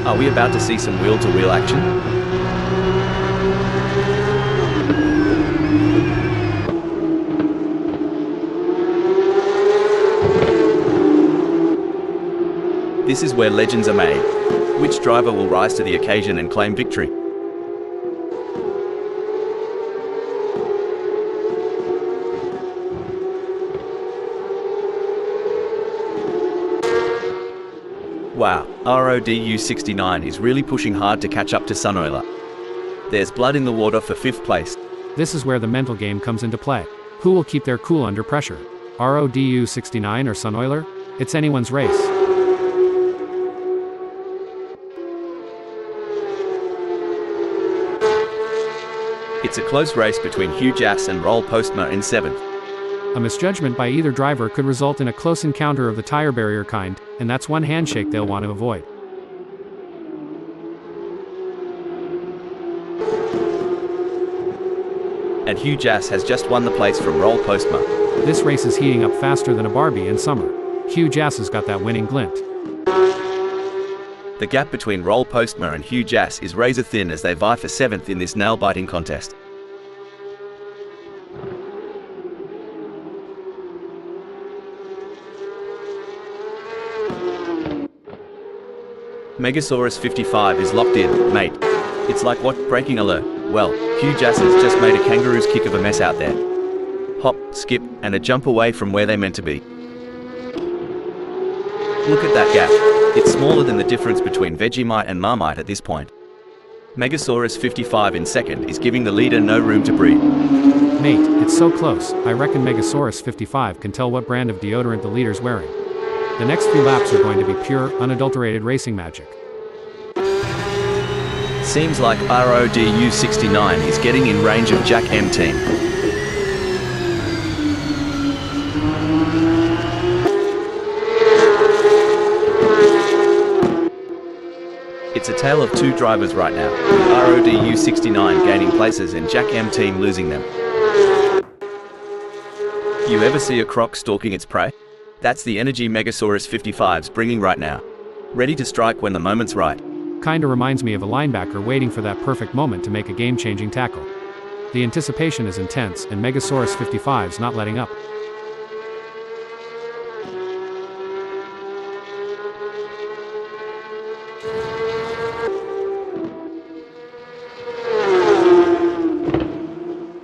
Are we about to see some wheel-to-wheel action? This is where legends are made. Which driver will rise to the occasion and claim victory? Wow, RODU 69 is really pushing hard to catch up to Sunoiler. There's blood in the water for 5th place. This is where the mental game comes into play. Who will keep their cool under pressure? RODU 69 or Sunoiler? It's anyone's race. It's a close race between Hugh Jass and Roll Postma in 7th. A misjudgment by either driver could result in a close encounter of the tire barrier kind, and that's one handshake they'll want to avoid. And Hugh Jass has just won the place from Roll Postma. This race is heating up faster than a Barbie in summer. Hugh Jass has got that winning glint. The gap between Roll Postma and Hugh Jass is razor thin as they vie for 7th in this nail-biting contest. Megasaurus 55 is locked in, mate. It's like what? Braking alert. Well, Hugh Jass has just made a kangaroo's kick of a mess out there. Hop, skip, and a jump away from where they're meant to be. Look at that gap. It's smaller than the difference between Vegemite and Marmite at this point. Megasaurus 55 in 2nd is giving the leader no room to breathe. Mate, it's so close. I reckon Megasaurus 55 can tell what brand of deodorant the leader's wearing. The next few laps are going to be pure, unadulterated racing magic. Seems like RODU 69 is getting in range of Jack M team. It's a tale of two drivers right now, with RODU 69 gaining places and Jack M team losing them. You ever see a croc stalking its prey? That's the energy Megasaurus 55's bringing right now. Ready to strike when the moment's right. Kinda reminds me of a linebacker waiting for that perfect moment to make a game-changing tackle. The anticipation is intense, and Megasaurus 55's not letting up.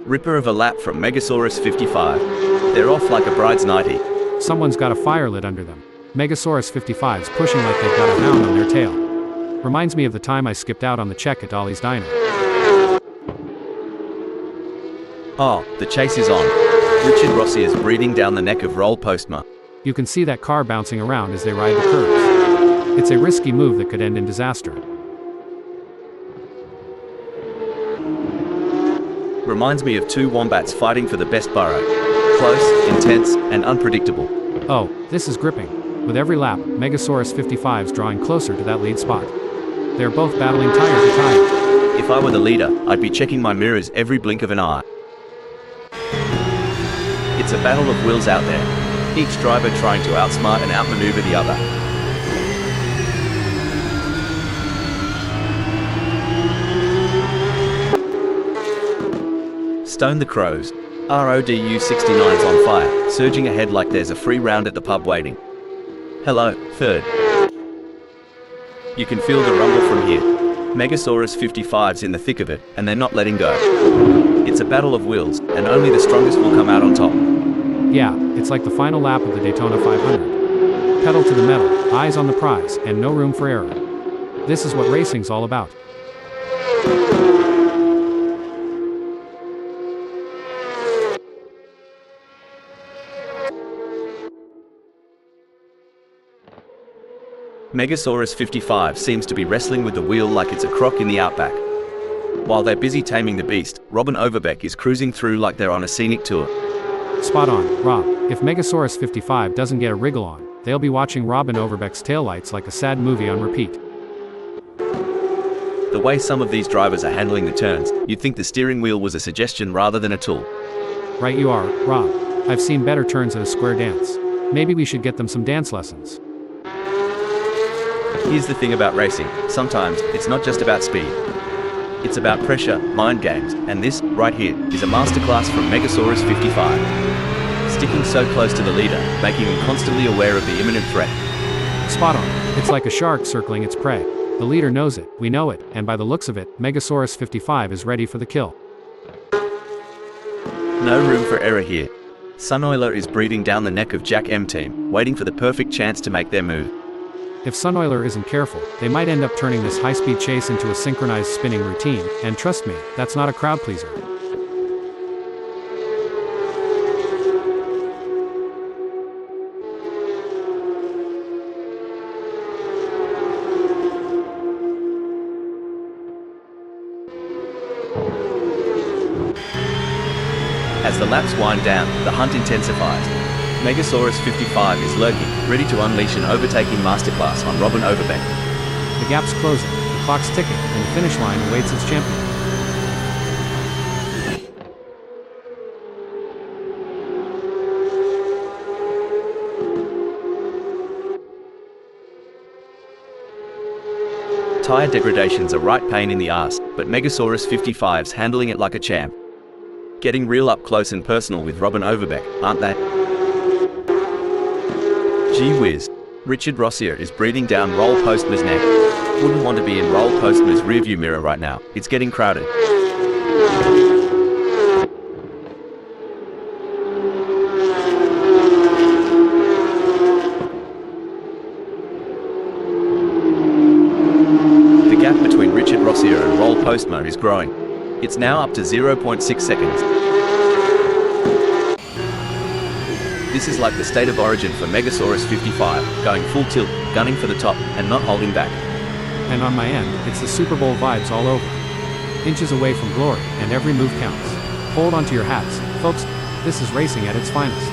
Ripper of a lap from Megasaurus 55. They're off like a bride's nightie. Someone's got a fire lit under them. Megasaurus 55's pushing like they've got a hound on their tail. Reminds me of the time I skipped out on the check at Dolly's Diner. Oh, the chase is on. Richard Rossi is breathing down the neck of Roll Postma. You can see that car bouncing around as they ride the curves. It's a risky move that could end in disaster. Reminds me of two wombats fighting for the best burrow. Close, intense, and unpredictable. Oh, this is gripping. With every lap, Megasaurus 55's drawing closer to that lead spot. They're both battling tire to tire. If I were the leader, I'd be checking my mirrors every blink of an eye. It's a battle of wills out there, each driver trying to outsmart and outmaneuver the other. Stone the Crows. RODU 69's on fire, surging ahead like there's a free round at the pub waiting. Hello, 3rd. You can feel the rumble from here. Megasaurus 55's in the thick of it, and they're not letting go. It's a battle of wills, and only the strongest will come out on top. Yeah, it's like the final lap of the Daytona 500. Pedal to the metal, eyes on the prize, and no room for error. This is what racing's all about. Megasaurus 55 seems to be wrestling with the wheel like it's a croc in the outback. While they're busy taming the beast, Robin Overbeck is cruising through like they're on a scenic tour. Spot on, Rob. If Megasaurus 55 doesn't get a wriggle on, they'll be watching Robin Overbeck's taillights like a sad movie on repeat. The way some of these drivers are handling the turns, you'd think the steering wheel was a suggestion rather than a tool. Right you are, Rob. I've seen better turns at a square dance. Maybe we should get them some dance lessons. Here's the thing about racing, sometimes it's not just about speed. It's about pressure, mind games, and this, right here, is a masterclass from Megasaurus 55. Sticking so close to the leader, making him constantly aware of the imminent threat. Spot on. It's like a shark circling its prey. The leader knows it, we know it, and by the looks of it, Megasaurus 55 is ready for the kill. No room for error here. Sunoiler is breathing down the neck of Jack M team, waiting for the perfect chance to make their move. If Sunoiler isn't careful, they might end up turning this high-speed chase into a synchronized spinning routine, and trust me, that's not a crowd pleaser. As the laps wind down, the hunt intensifies. Megasaurus 55 is lurking, ready to unleash an overtaking masterclass on Robin Overbeck. The gap's closing, the clock's ticking, and the finish line awaits its champion. Tire degradation's a right pain in the ass, but Megasaurus 55's handling it like a champ. Getting real up close and personal with Robin Overbeck, aren't they? Gee whiz, Richard Rossier is breathing down Roll Postma's neck. Wouldn't want to be in Roll Postma's rearview mirror right now, it's getting crowded. The gap between Richard Rossier and Roll Postma is growing. It's now up to 0.6 seconds. This is like the state of origin for Megasaurus 55, going full tilt, gunning for the top, and not holding back. And on my end, it's the Super Bowl vibes all over. Inches away from glory, and every move counts. Hold onto your hats, folks, this is racing at its finest.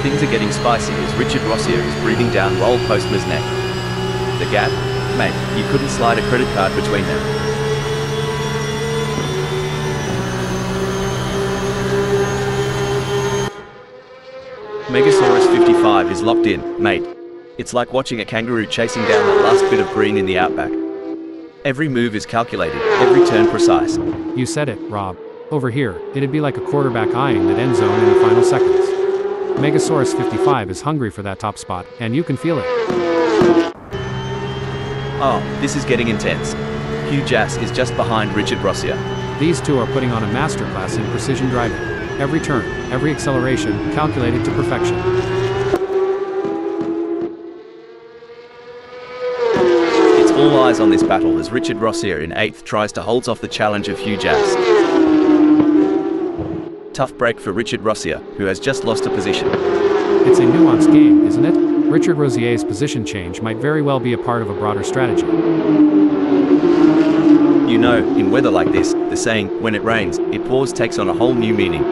Things are getting spicy as Richard Rossier is breathing down Roll Postma's neck. The gap? Mate, you couldn't slide a credit card between them. Megasaurus 55 is locked in, mate. It's like watching a kangaroo chasing down that last bit of green in the outback. Every move is calculated, every turn precise. You said it, Rob. Over here, it'd be like a quarterback eyeing that end zone in the final seconds. Megasaurus 55 is hungry for that top spot, and you can feel it. Oh, this is getting intense. Hugh Jass is just behind Richard Rossier. These two are putting on a masterclass in precision driving. Every turn, every acceleration, calculated to perfection. It's all eyes on this battle as Richard Rossier in 8th tries to hold off the challenge of Hugh Jass. Tough break for Richard Rossier, who has just lost a position. It's a nuanced game, isn't it? Richard Rossier's position change might very well be a part of a broader strategy. You know, in weather like this, the saying, when it rains, it pours takes on a whole new meaning.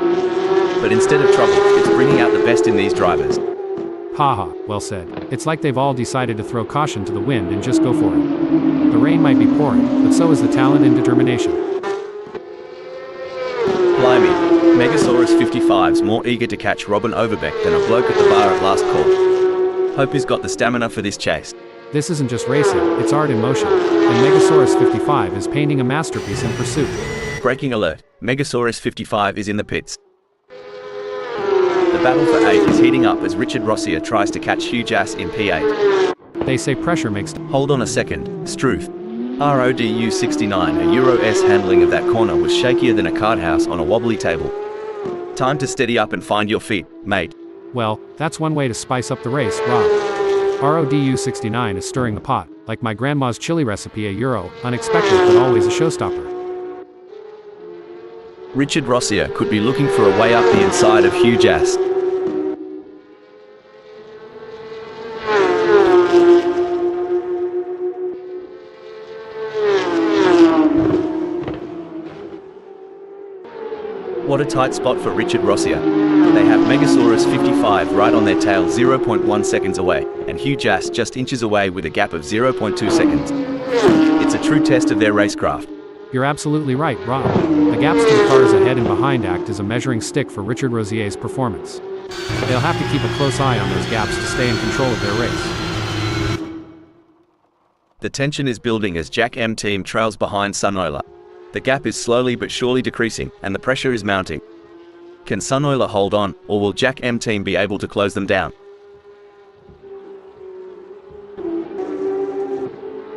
But instead of trouble, it's bringing out the best in these drivers. Haha, well said. It's like they've all decided to throw caution to the wind and just go for it. The rain might be pouring, but so is the talent and determination. Blimey, Megasaurus 55's more eager to catch Robin Overbeck than a bloke at the bar at last call. Hope he's got the stamina for this chase. This isn't just racing, it's art in motion. And Megasaurus 55 is painting a masterpiece in pursuit. Breaking alert, Megasaurus 55 is in the pits. The battle for 8 is heating up as Richard Rossier tries to catch Hugh Jass in P8. They say pressure makes... Hold on a second, Struth. RODU 69, a Euro S handling of that corner was shakier than a card house on a wobbly table. Time to steady up and find your feet, mate. Well, that's one way to spice up the race, Rob. RODU 69 is stirring the pot, like my grandma's chili recipe, a Euro, unexpected but always a showstopper. Richard Rossier could be looking for a way up the inside of Hugh Jass. What a tight spot for Richard Rossier. They have Megasaurus 55 right on their tail 0.1 seconds away, and Hugh Jass just inches away with a gap of 0.2 seconds. It's a true test of their racecraft. You're absolutely right, Rob. The gaps to the cars ahead and behind act as a measuring stick for Richard Rossier's performance. They'll have to keep a close eye on those gaps to stay in control of their race. The tension is building as Jack M team trails behind Sunoiler. The gap is slowly but surely decreasing, and the pressure is mounting. Can Sunoiler hold on, or will Jack M team be able to close them down?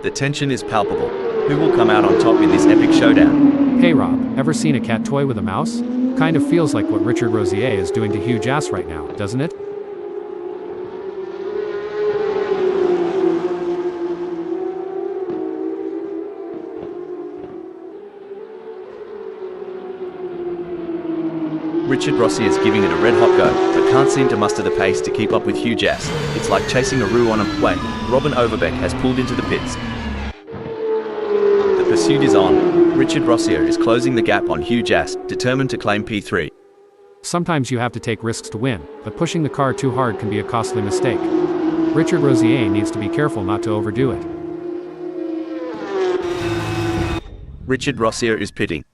The tension is palpable. Who will come out on top in this epic showdown? Hey Rob, ever seen a cat toy with a mouse? Kind of feels like what Richard Rossier is doing to Hugh Jass right now, doesn't it? Richard Rossier is giving it a red-hot go, but can't seem to muster the pace to keep up with Hugh Jass. It's like chasing a roux on a... Wait, Robin Overbeck has pulled into the pits. The pursuit is on. Richard Rossier is closing the gap on Hugh Jass, determined to claim P3. Sometimes you have to take risks to win, but pushing the car too hard can be a costly mistake. Richard Rossier needs to be careful not to overdo it. Richard Rossier is pitting.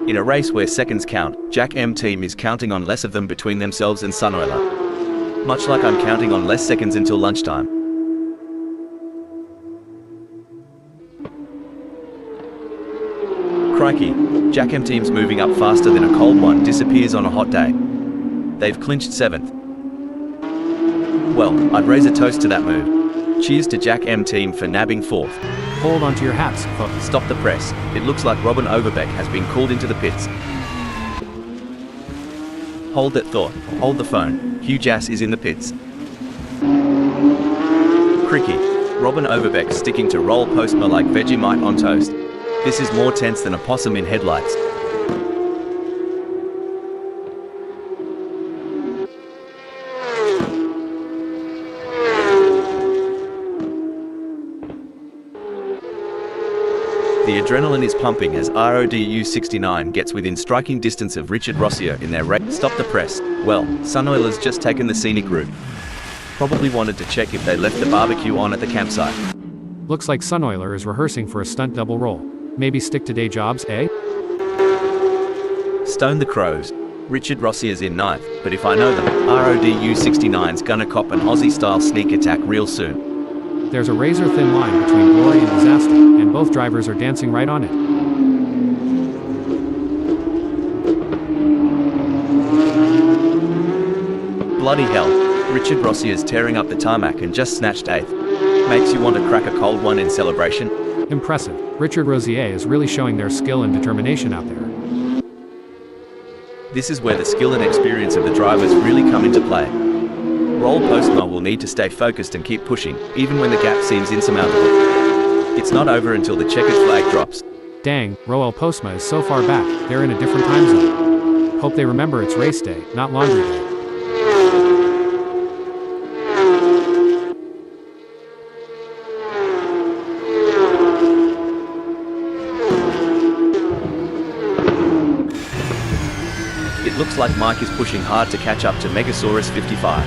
In a race where seconds count, Jack M team is counting on less of them between themselves and Sunoiler. Much like I'm counting on less seconds until lunchtime. Crikey, Jack M team's moving up faster than a cold one disappears on a hot day. They've clinched 7th. Well, I'd raise a toast to that move. Cheers to Jack M team for nabbing 4th. Hold on to your hats, folks. Stop the press. It looks like Robin Overbeck has been called into the pits. Hold that thought. Hold the phone. Hugh Jass is in the pits. Cricky. Robin Overbeck sticking to roll Postma like Vegemite on toast. This is more tense than a possum in headlights. The adrenaline is pumping as RODU 69 gets within striking distance of Richard Rossier in their race. Stop the press. Well, Sunoiler's just taken the scenic route. Probably wanted to check if they left the barbecue on at the campsite. Looks like Sunoiler is rehearsing for a stunt double roll. Maybe stick to day jobs, eh? Stone the crows. Richard Rossier's in 9th, but if I know them, RODU 69's gonna cop an Aussie-style sneak attack real soon. There's a razor-thin line between glory and disaster, and both drivers are dancing right on it. Bloody hell, Richard Rossier's tearing up the tarmac and just snatched 8th. Makes you want to crack a cold one in celebration. Impressive. Richard Rossier is really showing their skill and determination out there. This is where the skill and experience of the drivers really come into play. Roll Postma will need to stay focused and keep pushing, even when the gap seems insurmountable. It's not over until the checkered flag drops. Dang, Roel Postma is so far back, they're in a different time zone. Hope they remember it's race day, not laundry day. It looks like Mike is pushing hard to catch up to Megasaurus 55.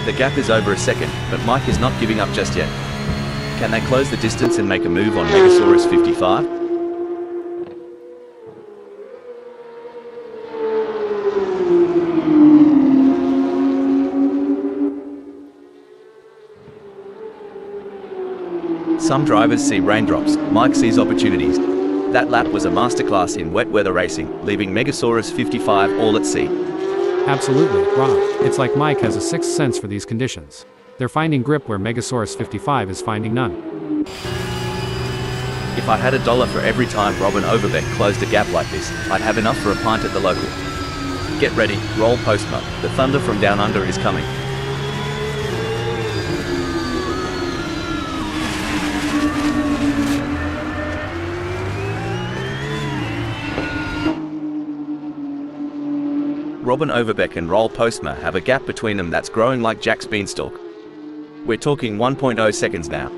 The gap is over a second, but Mike is not giving up just yet. Can they close the distance and make a move on Megasaurus 55? Some drivers see raindrops, Mike sees opportunities. That lap was a masterclass in wet weather racing, leaving Megasaurus 55 all at sea. Absolutely, Rob. It's like Mike has a sixth sense for these conditions. They're finding grip where Megasaurus 55 is finding none. If I had $1 for every time Robin Overbeck closed a gap like this, I'd have enough for a pint at the local. Get ready, roll postman. The thunder from down under is coming. Robin Overbeck and Roll Postma have a gap between them that's growing like Jack's beanstalk. We're talking 1.0 seconds now.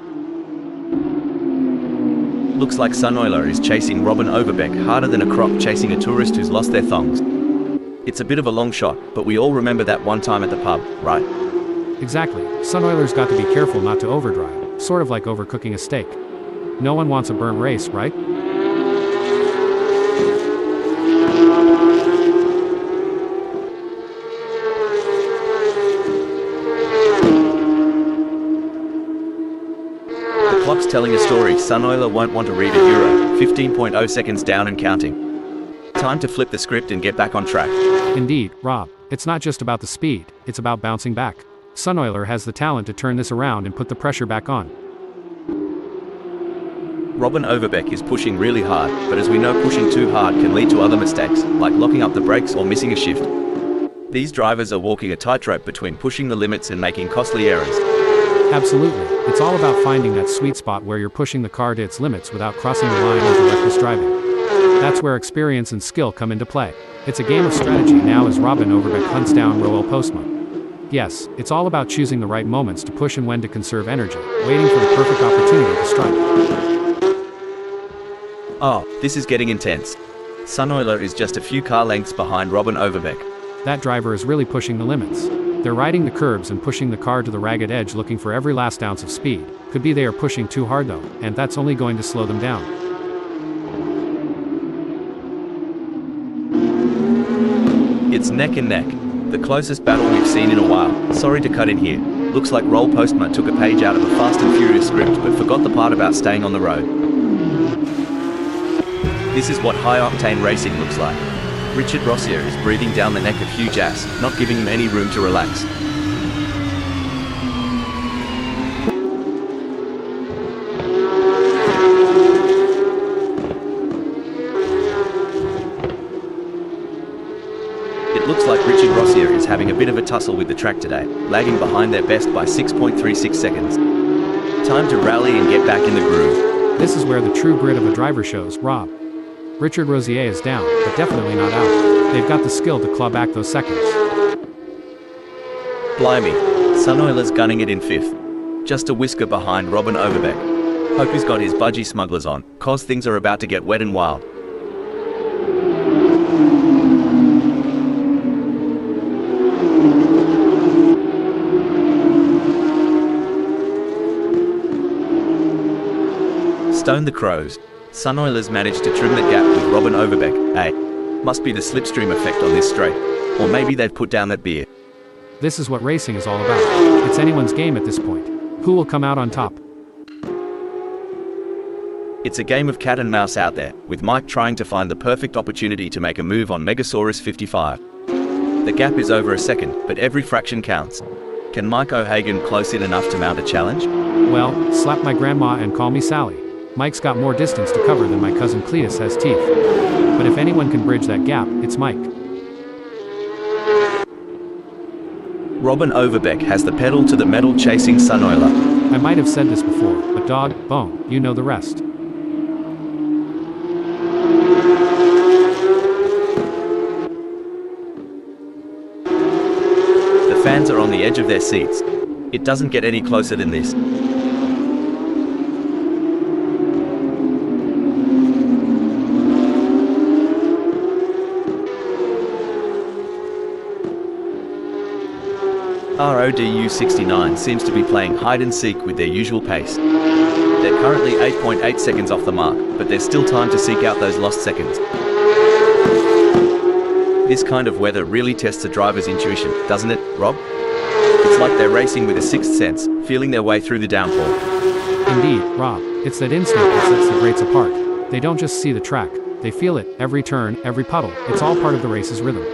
Looks like Sunoiler is chasing Robin Overbeck harder than a croc chasing a tourist who's lost their thongs. It's a bit of a long shot, but we all remember that one time at the pub, right? Exactly. Sunoiler's got to be careful not to overdrive, sort of like overcooking a steak. No one wants a burnt race, right? The clock's telling a story Sunoiler won't want to read at Euro, 15.0 seconds down and counting. Time to flip the script and get back on track. Indeed, Rob. It's not just about the speed, it's about bouncing back. Sunoiler has the talent to turn this around and put the pressure back on. Robin Overbeck is pushing really hard, but as we know, pushing too hard can lead to other mistakes, like locking up the brakes or missing a shift. These drivers are walking a tightrope between pushing the limits and making costly errors. Absolutely. It's all about finding that sweet spot where you're pushing the car to its limits without crossing the line into reckless driving. That's where experience and skill come into play. It's a game of strategy now as Robin Overbeck hunts down Roel Postma. Yes, it's all about choosing the right moments to push and when to conserve energy, waiting for the perfect opportunity to strike. Oh, this is getting intense. Sunoiler is just a few car lengths behind Robin Overbeck. That driver is really pushing the limits. They're riding the curbs and pushing the car to the ragged edge looking for every last ounce of speed. Could be they are pushing too hard though, and that's only going to slow them down. It's neck and neck. The closest battle we've seen in a while. Sorry to cut in here. Looks like Roll Postma took a page out of a Fast and Furious script but forgot the part about staying on the road. This is what high-octane racing looks like. Richard Rossier is breathing down the neck of Hugh Jass, not giving him any room to relax. It looks like Richard Rossier is having a bit of a tussle with the track today, lagging behind their best by 6.36 seconds. Time to rally and get back in the groove. This is where the true grit of a driver shows, Rob. Richard Rossier is down, but definitely not out. They've got the skill to claw back those seconds. Blimey, Sunoiler's gunning it in fifth. Just a whisker behind Robin Overbeck. Hope he's got his budgie smugglers on, cause things are about to get wet and wild. Stone the crows. Sunoiler's managed to trim the gap with Robin Overbeck. Must be the slipstream effect on this straight. Or maybe they've put down that beer. This is what racing is all about. It's anyone's game at this point. Who will come out on top? It's a game of cat and mouse out there, with Mike trying to find the perfect opportunity to make a move on Megasaurus 55. The gap is over a second, but every fraction counts. Can Mike O'Hagan close in enough to mount a challenge? Well, slap my grandma and call me Sally. Mike's got more distance to cover than my cousin Cletus has teeth. But if anyone can bridge that gap, it's Mike. Robin Overbeck has the pedal to the metal chasing Sunoiler. I might have said this before, but dog, bone, you know the rest. The fans are on the edge of their seats. It doesn't get any closer than this. RODU 69 seems to be playing hide-and-seek with their usual pace. They're currently 8.8 seconds off the mark, but there's still time to seek out those lost seconds. This kind of weather really tests a driver's intuition, doesn't it, Rob? It's like they're racing with a sixth sense, feeling their way through the downpour. Indeed, Rob. It's that instinct that sets the greats apart. They don't just see the track. They feel it, every turn, every puddle. It's all part of the race's rhythm.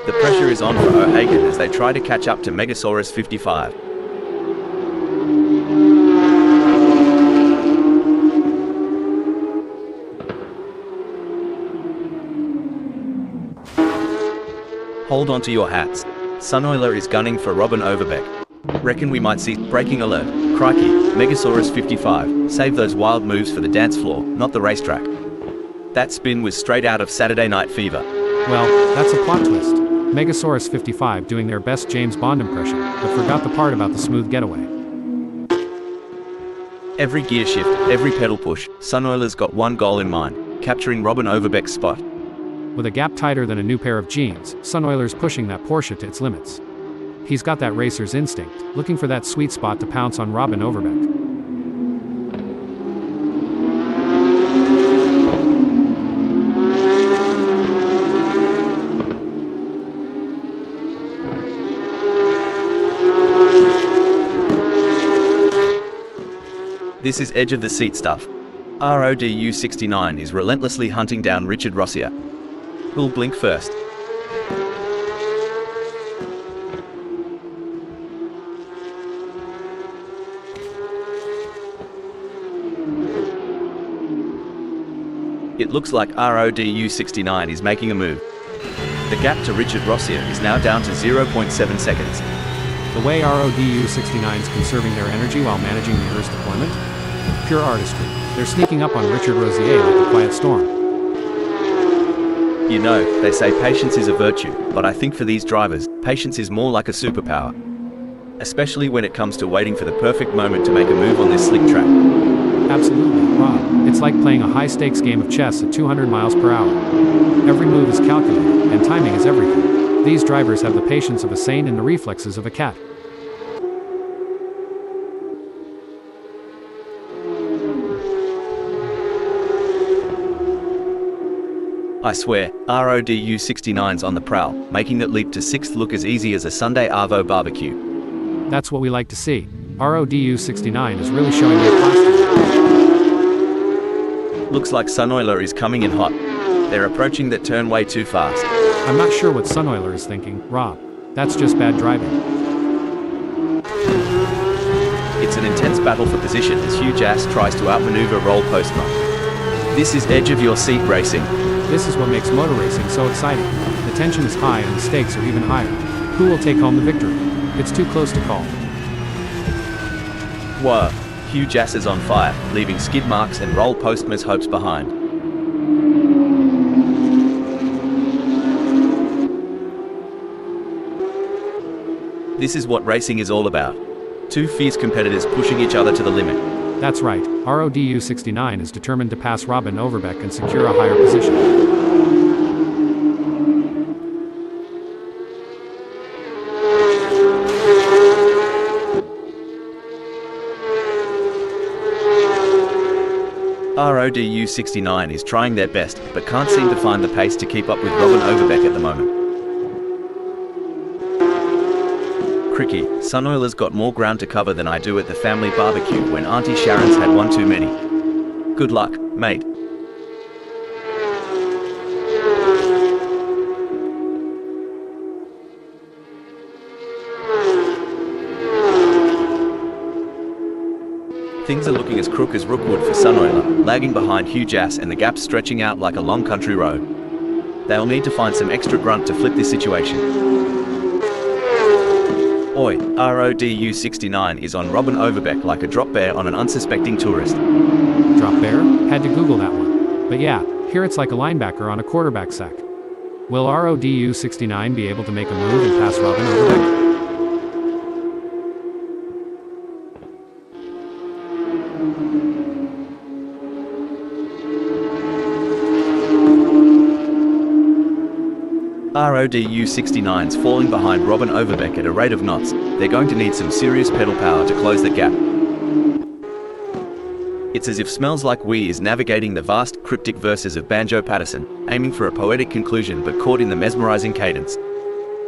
The pressure is on for O'Hagan as they try to catch up to Megasaurus 55. Hold on to your hats. Sunoiler is gunning for Robin Overbeck. Reckon we might see braking alert. Crikey, Megasaurus 55. Save those wild moves for the dance floor, not the racetrack. That spin was straight out of Saturday Night Fever. Well, that's a plot twist. Megasaurus 55 doing their best James Bond impression, but forgot the part about the smooth getaway. Every gear shift, every pedal push, Sunoiler's got one goal in mind, capturing Robin Overbeck's spot. With a gap tighter than a new pair of jeans, Sunoiler's pushing that Porsche to its limits. He's got that racer's instinct, looking for that sweet spot to pounce on Robin Overbeck. This is edge of the seat stuff. RODU 69 is relentlessly hunting down Richard Rossier. Who'll blink first? It looks like RODU 69 is making a move. The gap to Richard Rossier is now down to 0.7 seconds. The way RODU 69 is conserving their energy while managing the Earth's deployment? Pure artistry. They're sneaking up on Richard Rossier like a quiet storm. You know, they say patience is a virtue, but I think for these drivers, patience is more like a superpower. Especially when it comes to waiting for the perfect moment to make a move on this slick track. Absolutely, Rob. It's like playing a high-stakes game of chess at 200 miles per hour. Every move is calculated, and timing is everything. These drivers have the patience of a saint and the reflexes of a cat. I swear, RODU 69's on the prowl, making that leap to 6th look as easy as a Sunday Arvo barbecue. That's what we like to see. RODU 69 is really showing their class today. Looks like Sunoiler is coming in hot. They're approaching that turn way too fast. I'm not sure what Sunoiler is thinking, Rob. That's just bad driving. It's an intense battle for position as Hugh Jass tries to outmaneuver Roll Postma. This is edge of your seat racing. This is what makes motor racing so exciting. The tension is high and the stakes are even higher. Who will take home the victory? It's too close to call. Whoa, Hugh Jass is on fire, leaving skid marks and Roll Postma's hopes behind. This is what racing is all about. Two fierce competitors pushing each other to the limit. That's right, RODU 69 is determined to pass Robin Overbeck and secure a higher position. RODU 69 is trying their best, but can't seem to find the pace to keep up with Robin Overbeck at the moment. Cricky, Sunoiler's got more ground to cover than I do at the family barbecue when Auntie Sharon's had one too many. Good luck, mate. Things are looking as crook as Rookwood for Sunoiler, lagging behind Hugh Jass and the gap stretching out like a long country road. They'll need to find some extra grunt to flip this situation. Oi, RODU 69 is on Robin Overbeck like a drop bear on an unsuspecting tourist. Drop bear? Had to Google that one. But yeah, here it's like a linebacker on a quarterback sack. Will RODU 69 be able to make a move and pass Robin Overbeck? RODU 69's falling behind Robin Overbeck at a rate of knots. They're going to need some serious pedal power to close the gap. It's as if Smells Like We is navigating the vast, cryptic verses of Banjo Patterson, aiming for a poetic conclusion but caught in the mesmerizing cadence.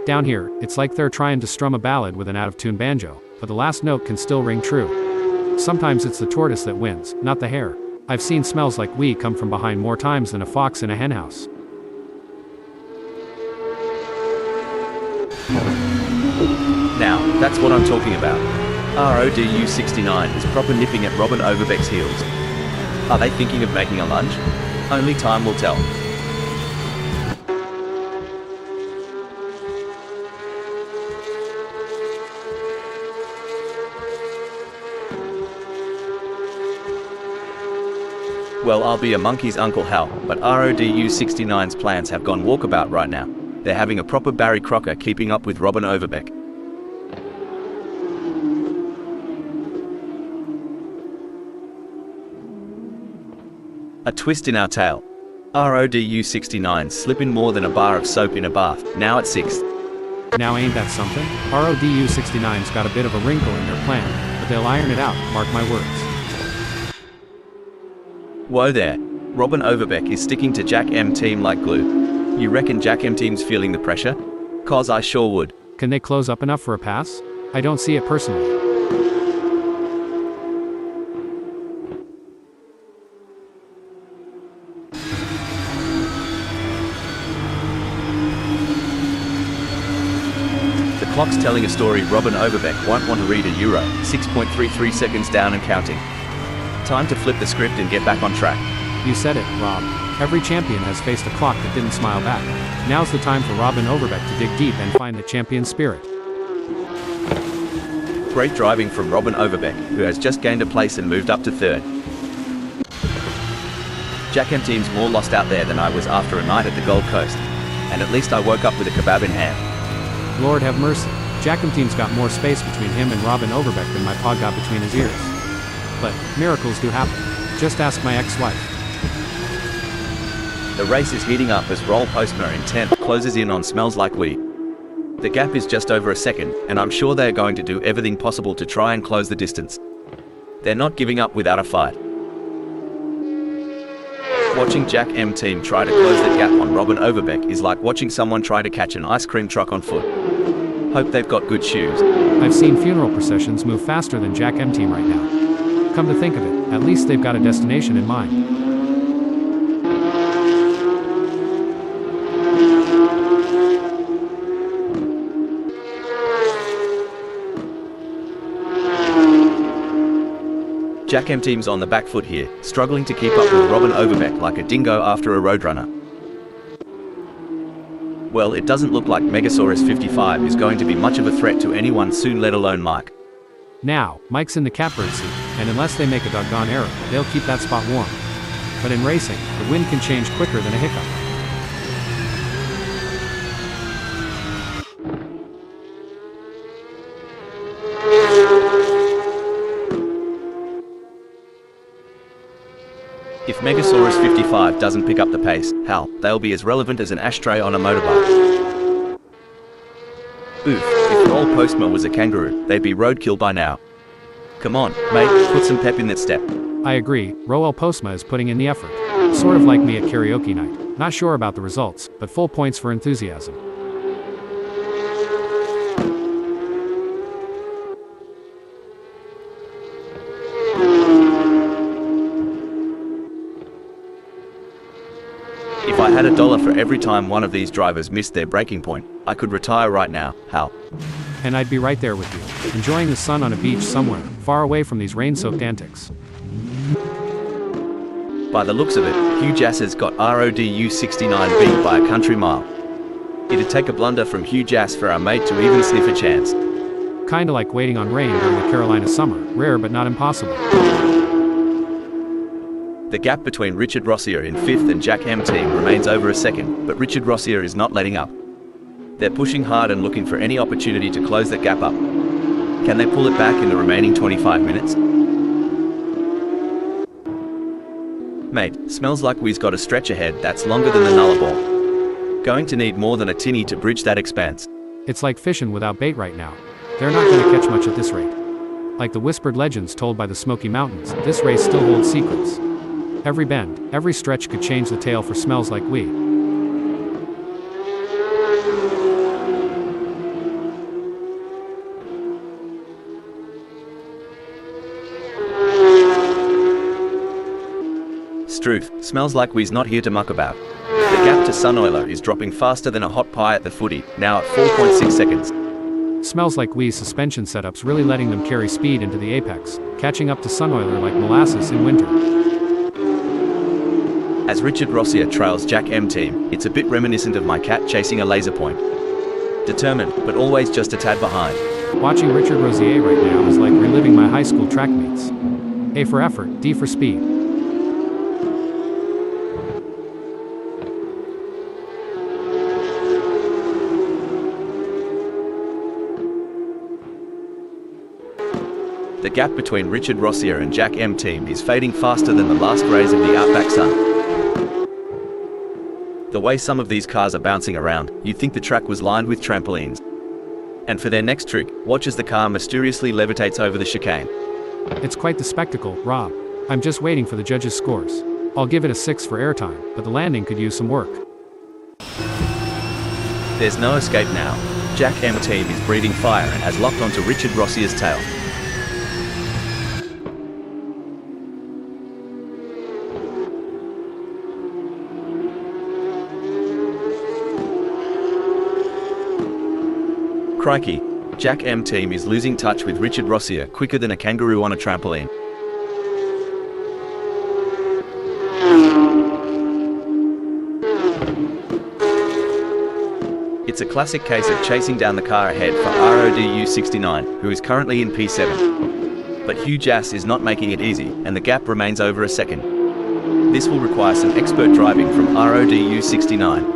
Down here, it's like they're trying to strum a ballad with an out-of-tune banjo, but the last note can still ring true. Sometimes it's the tortoise that wins, not the hare. I've seen Smells Like We come from behind more times than a fox in a henhouse. Now, that's what I'm talking about. RODU 69 is proper nipping at Robin Overbeck's heels. Are they thinking of making a lunge? Only time will tell. Well, I'll be a monkey's Uncle Hal, but RODU 69's plans have gone walkabout right now. They're having a proper Barry Crocker keeping up with Robin Overbeck. A twist in our tale. RODU 69 slipping more than a bar of soap in a bath, now at 6th. Now ain't that something? RODU 69's got a bit of a wrinkle in their plan, but they'll iron it out, mark my words. Whoa there. Robin Overbeck is sticking to Jack M team like glue. You reckon Jack M team's feeling the pressure? 'Cause I sure would. Can they close up enough for a pass? I don't see it personally. The clock's telling a story Robin Overbeck won't want to read a Euro, 6.33 seconds down and counting. Time to flip the script and get back on track. You said it, Rob. Every champion has faced a clock that didn't smile back. Now's the time for Robin Overbeck to dig deep and find the champion spirit. Great driving from Robin Overbeck, who has just gained a place and moved up to 3rd. Jack M team's more lost out there than I was after a night at the Gold Coast. And at least I woke up with a kebab in hand. Lord have mercy. Jack M team's got more space between him and Robin Overbeck than my pod got between his ears. But miracles do happen. Just ask my ex-wife. The race is heating up as Roll Postma in 10th closes in on Smells Like We. The gap is just over a second, and I'm sure they're going to do everything possible to try and close the distance. They're not giving up without a fight. Watching Jack M team try to close the gap on Robin Overbeck is like watching someone try to catch an ice cream truck on foot. Hope they've got good shoes. I've seen funeral processions move faster than Jack M team right now. Come to think of it, at least they've got a destination in mind. Jack M team's on the back foot here, struggling to keep up with Robin Overbeck like a dingo after a roadrunner. Well, it doesn't look like Megasaurus 55 is going to be much of a threat to anyone soon, let alone Mike. Now, Mike's in the catbird seat, and unless they make a doggone error, they'll keep that spot warm. But in racing, the wind can change quicker than a hiccup. If Megasaurus 55 doesn't pick up the pace, hell, they'll be as relevant as an ashtray on a motorbike. Oof, if Roll Postma was a kangaroo, they'd be roadkill by now. Come on, mate, put some pep in that step. I agree, Roel Postma is putting in the effort. Sort of like me at karaoke night. Not sure about the results, but full points for enthusiasm. If I had $1 for every time one of these drivers missed their breaking point, I could retire right now, Hal. And I'd be right there with you, enjoying the sun on a beach somewhere, far away from these rain-soaked antics. By the looks of it, Hugh Jass's got RODU 69 beat by a country mile. It'd take a blunder from Hugh Jass for our mate to even sniff a chance. Kinda like waiting on rain during the Carolina summer, rare but not impossible. The gap between Richard Rossier in 5th and Jack M team remains over a second, but Richard Rossier is not letting up. They're pushing hard and looking for any opportunity to close that gap up. Can they pull it back in the remaining 25 minutes? Mate, smells like we've got a stretch ahead that's longer than the Nullarbor. Going to need more than a tinny to bridge that expanse. It's like fishing without bait right now. They're not going to catch much at this rate. Like the whispered legends told by the Smoky Mountains, this race still holds secrets. Every bend, every stretch could change the tale for Smells Like We. Struth, smells like we's not here to muck about. The gap to Sunoiler is dropping faster than a hot pie at the footy, now at 4.6 seconds. Smells like Wii's suspension setups really letting them carry speed into the apex, catching up to Sunoiler like molasses in winter. As Richard Rossier trails Jack M Team, it's a bit reminiscent of my cat chasing a laser point. Determined, but always just a tad behind. Watching Richard Rossier right now is like reliving my high school track meets. A for effort, D for speed. The gap between Richard Rossier and Jack M Team is fading faster than the last rays of the outback sun. The way some of these cars are bouncing around, you'd think the track was lined with trampolines. And for their next trick, watch as the car mysteriously levitates over the chicane. It's quite the spectacle, Rob. I'm just waiting for the judges' scores. I'll give it a 6 for airtime, but the landing could use some work. There's no escape now. Jack M Team is breathing fire and has locked onto Richard Rossier's tail. Crikey, Jack M Team is losing touch with Richard Rossier quicker than a kangaroo on a trampoline. It's a classic case of chasing down the car ahead for RODU69, who is currently in P7. But Hugh Jass is not making it easy, and the gap remains over a second. This will require some expert driving from RODU69.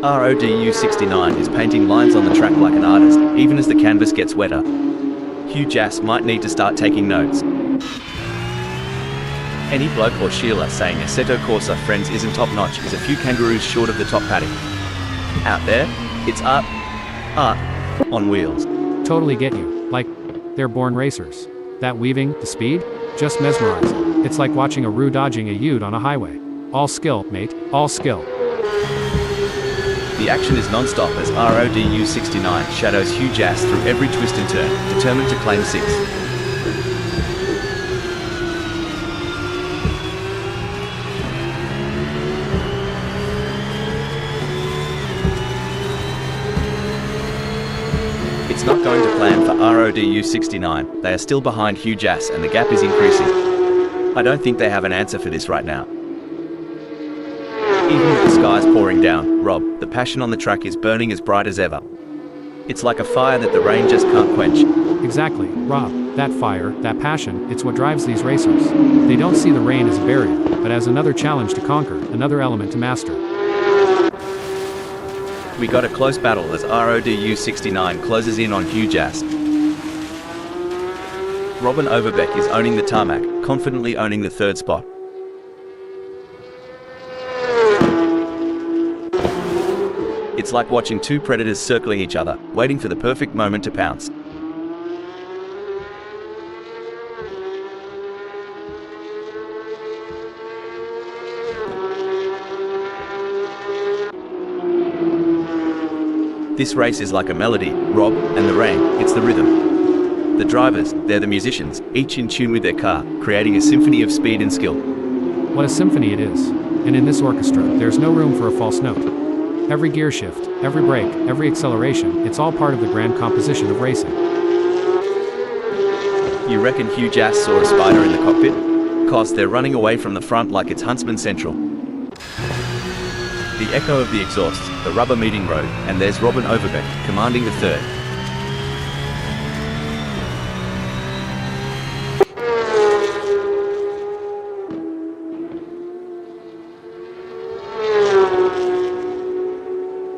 RODU69 is painting lines on the track like an artist, even as the canvas gets wetter. Hugh Jass might need to start taking notes. Any bloke or Sheila saying Assetto Corsa Friends isn't top-notch is a few kangaroos short of the top paddock. Out there, it's art on wheels. Totally get you. Like, they're born racers. That weaving, the speed, just mesmerizing. It's like watching a Roo dodging a ute on a highway. All skill, mate, all skill. The action is non-stop as RODU69 shadows Hugh Jass through every twist and turn, determined to claim 6. It's not going to plan for RODU69. They are still behind Hugh Jass and the gap is increasing. I don't think they have an answer for this right now. Even with the skies pouring down, Rob, the passion on the track is burning as bright as ever. It's like a fire that the rain just can't quench. Exactly, Rob. That fire, that passion, it's what drives these racers. They don't see the rain as a barrier, but as another challenge to conquer, another element to master. We got a close battle as RODU69 closes in on Hugh Jass. Robin Overbeck is owning the tarmac, confidently owning the third spot. It's like watching two predators circling each other, waiting for the perfect moment to pounce. This race is like a melody, Rob, and the rain, it's the rhythm. The drivers, they're the musicians, each in tune with their car, creating a symphony of speed and skill. What a symphony it is. And in this orchestra, there's no room for a false note. Every gear shift, every brake, every acceleration, it's all part of the grand composition of racing. You reckon Hugh Jass saw a spider in the cockpit? 'Cause they're running away from the front like it's Huntsman Central. The echo of the exhausts, the rubber meeting road, and there's Robin Overbeck, commanding the third.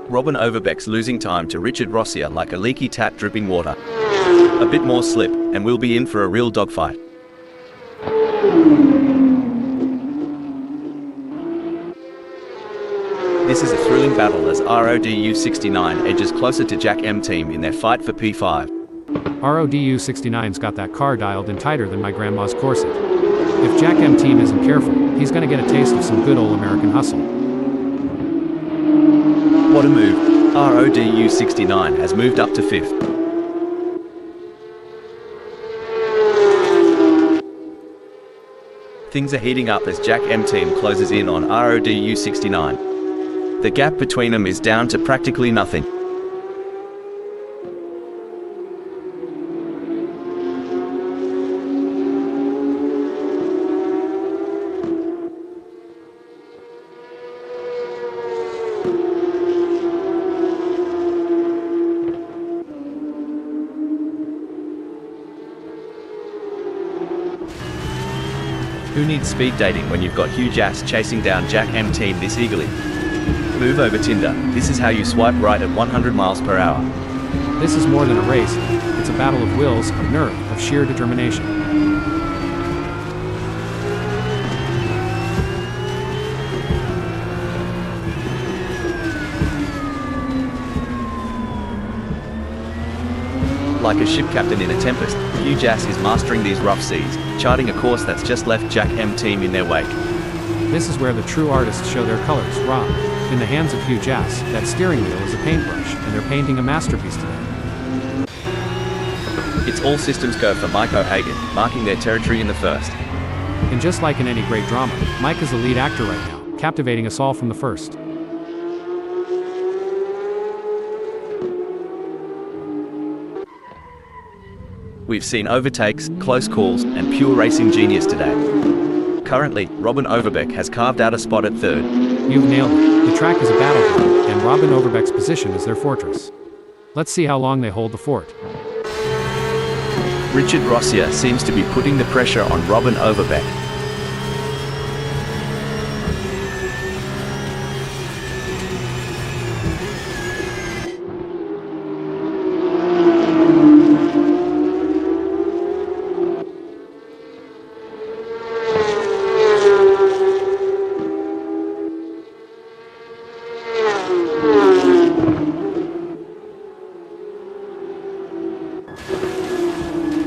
Robin Overbeck's losing time to Richard Rossier like a leaky tap dripping water. A bit more slip, and we'll be in for a real dogfight. This is a thrilling battle as RODU69 edges closer to Jack M Team in their fight for P5. RODU69's got that car dialed in tighter than my grandma's corset. If Jack M Team isn't careful, he's gonna get a taste of some good old American hustle. What a move. RODU 69 has moved up to 5th. Things are heating up as Jack M team closes in on RODU 69. The gap between them is down to practically nothing. Who needs speed dating when you've got huge ass chasing down Jack M team this eagerly? Move over Tinder. This is how you swipe right at 100 miles per hour. This is more than a race. It's a battle of wills, of nerve, of sheer determination. Like a ship captain in a tempest, Huge Ass is mastering these rough seas, charting a course that's just left Jack M team in their wake. This is where the true artists show their colors, raw. In the hands of Huge Ass, that steering wheel is a paintbrush, and they're painting a masterpiece today. It's all systems go for Mike O'Hagan, marking their territory in the first. And just like in any great drama, Mike is the lead actor right now, captivating us all from the first. We've seen overtakes, close calls, and pure racing genius today. Currently, Robin Overbeck has carved out a spot at 3rd. You've nailed it. The track is a battleground, and Robin Overbeck's position is their fortress. Let's see how long they hold the fort. Richard Rossier seems to be putting the pressure on Robin Overbeck.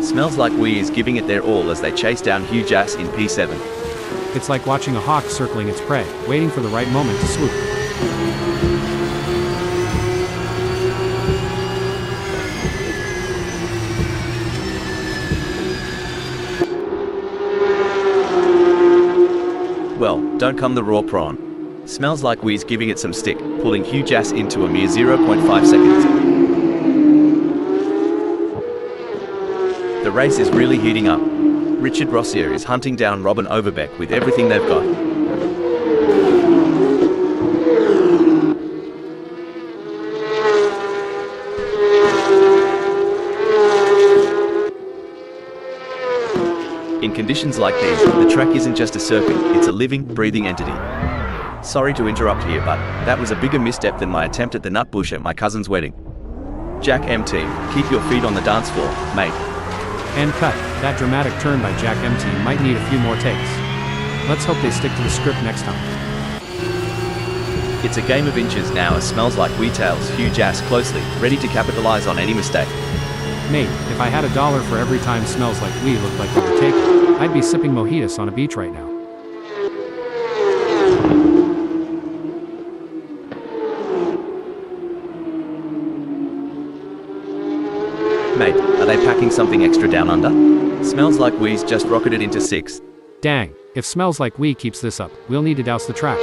Smells Like We is giving it their all as they chase down Huge Ass in P7. It's like watching a hawk circling its prey, waiting for the right moment to swoop. Well, don't come the raw prawn. Smells Like We's giving it some stick, pulling Huge Ass into a mere 0.5 seconds. The race is really heating up. Richard Rossier is hunting down Robin Overbeck with everything they've got. In conditions like these, the track isn't just a circuit, it's a living, breathing entity. Sorry to interrupt here, but that was a bigger misstep than my attempt at the nutbush at my cousin's wedding. Jack M team, keep your feet on the dance floor, mate. And cut. That dramatic turn by Jack M team might need a few more takes. Let's hope they stick to the script next time. It's a game of inches now as Smells Like We tails Huge Ass closely, ready to capitalize on any mistake. Mate, if I had $1 for every time Smells Like We looked like we were taken, I'd be sipping mojitos on a beach right now. Mate, are they packing something extra down under? Smells Like We's just rocketed into 6th. Dang, if Smells Like We keeps this up, we'll need to douse the track.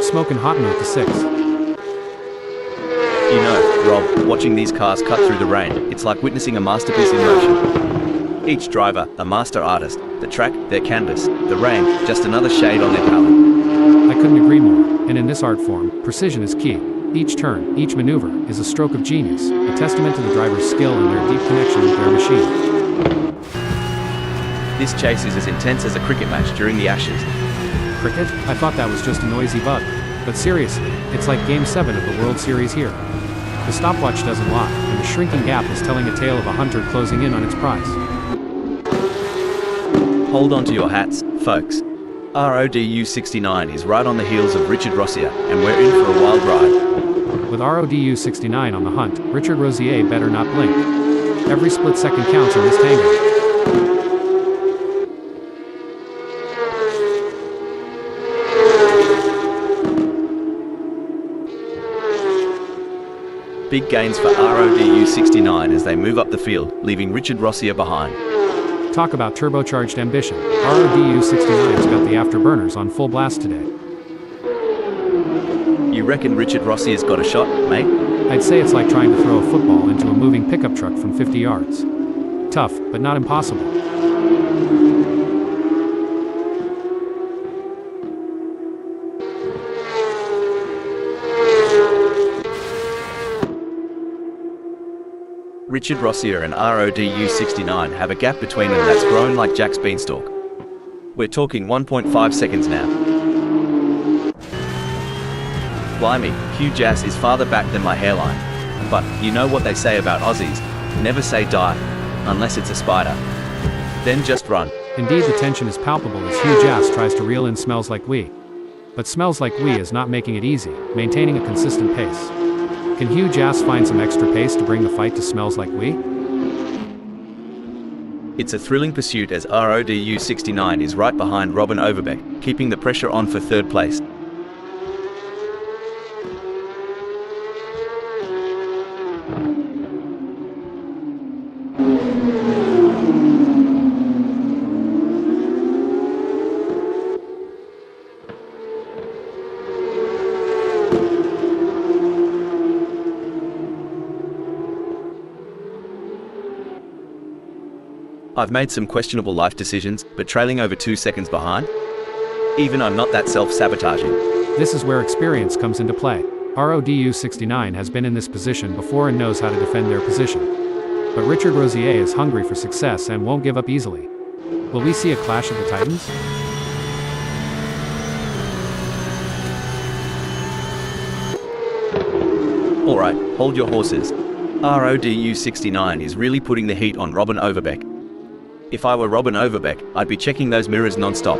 Smoking hot move to 6th. You know, Rob, watching these cars cut through the rain, it's like witnessing a masterpiece in motion. Each driver, a master artist. The track, their canvas. The rain, just another shade on their palette. I couldn't agree more, and in this art form, precision is key. Each turn, each maneuver, is a stroke of genius, a testament to the driver's skill and their deep connection with their machine. This chase is as intense as a cricket match during the Ashes. Cricket? I thought that was just a noisy bug. But seriously, it's like Game 7 of the World Series here. The stopwatch doesn't lie, and the shrinking gap is telling a tale of a hunter closing in on its prize. Hold on to your hats, folks. RODU 69 is right on the heels of Richard Rossier, and we're in for a wild ride. With RODU 69 on the hunt, Richard Rossier better not blink. Every split second counts in this tango. Big gains for RODU 69 as they move up the field, leaving Richard Rossier behind. Talk about turbocharged ambition. RODU 69's got the afterburners on full blast today. You reckon Richard Rossier's got a shot, mate? I'd say it's like trying to throw a football into a moving pickup truck from 50 yards. Tough, but not impossible. Richard Rossier and RODU 69 have a gap between them that's grown like Jack's beanstalk. We're talking 1.5 seconds now. Blimey, Hugh Jass is farther back than my hairline. But, you know what they say about Aussies, never say die, unless it's a spider. Then just run. Indeed, the tension is palpable as Hugh Jass tries to reel in Smells Like We. But Smells Like We is not making it easy, maintaining a consistent pace. Can Hugh Jass find some extra pace to bring the fight to Smells Like We? It's a thrilling pursuit as RODU 69 is right behind Robin Overbeck, keeping the pressure on for third place. I've made some questionable life decisions, but trailing over 2 seconds behind? Even I'm not that self-sabotaging. This is where experience comes into play. RODU 69 has been in this position before and knows how to defend their position. But Richard Rossier is hungry for success and won't give up easily. Will we see a clash of the Titans? Alright, hold your horses. RODU 69 is really putting the heat on Robin Overbeck. If I were Robin Overbeck, I'd be checking those mirrors non-stop.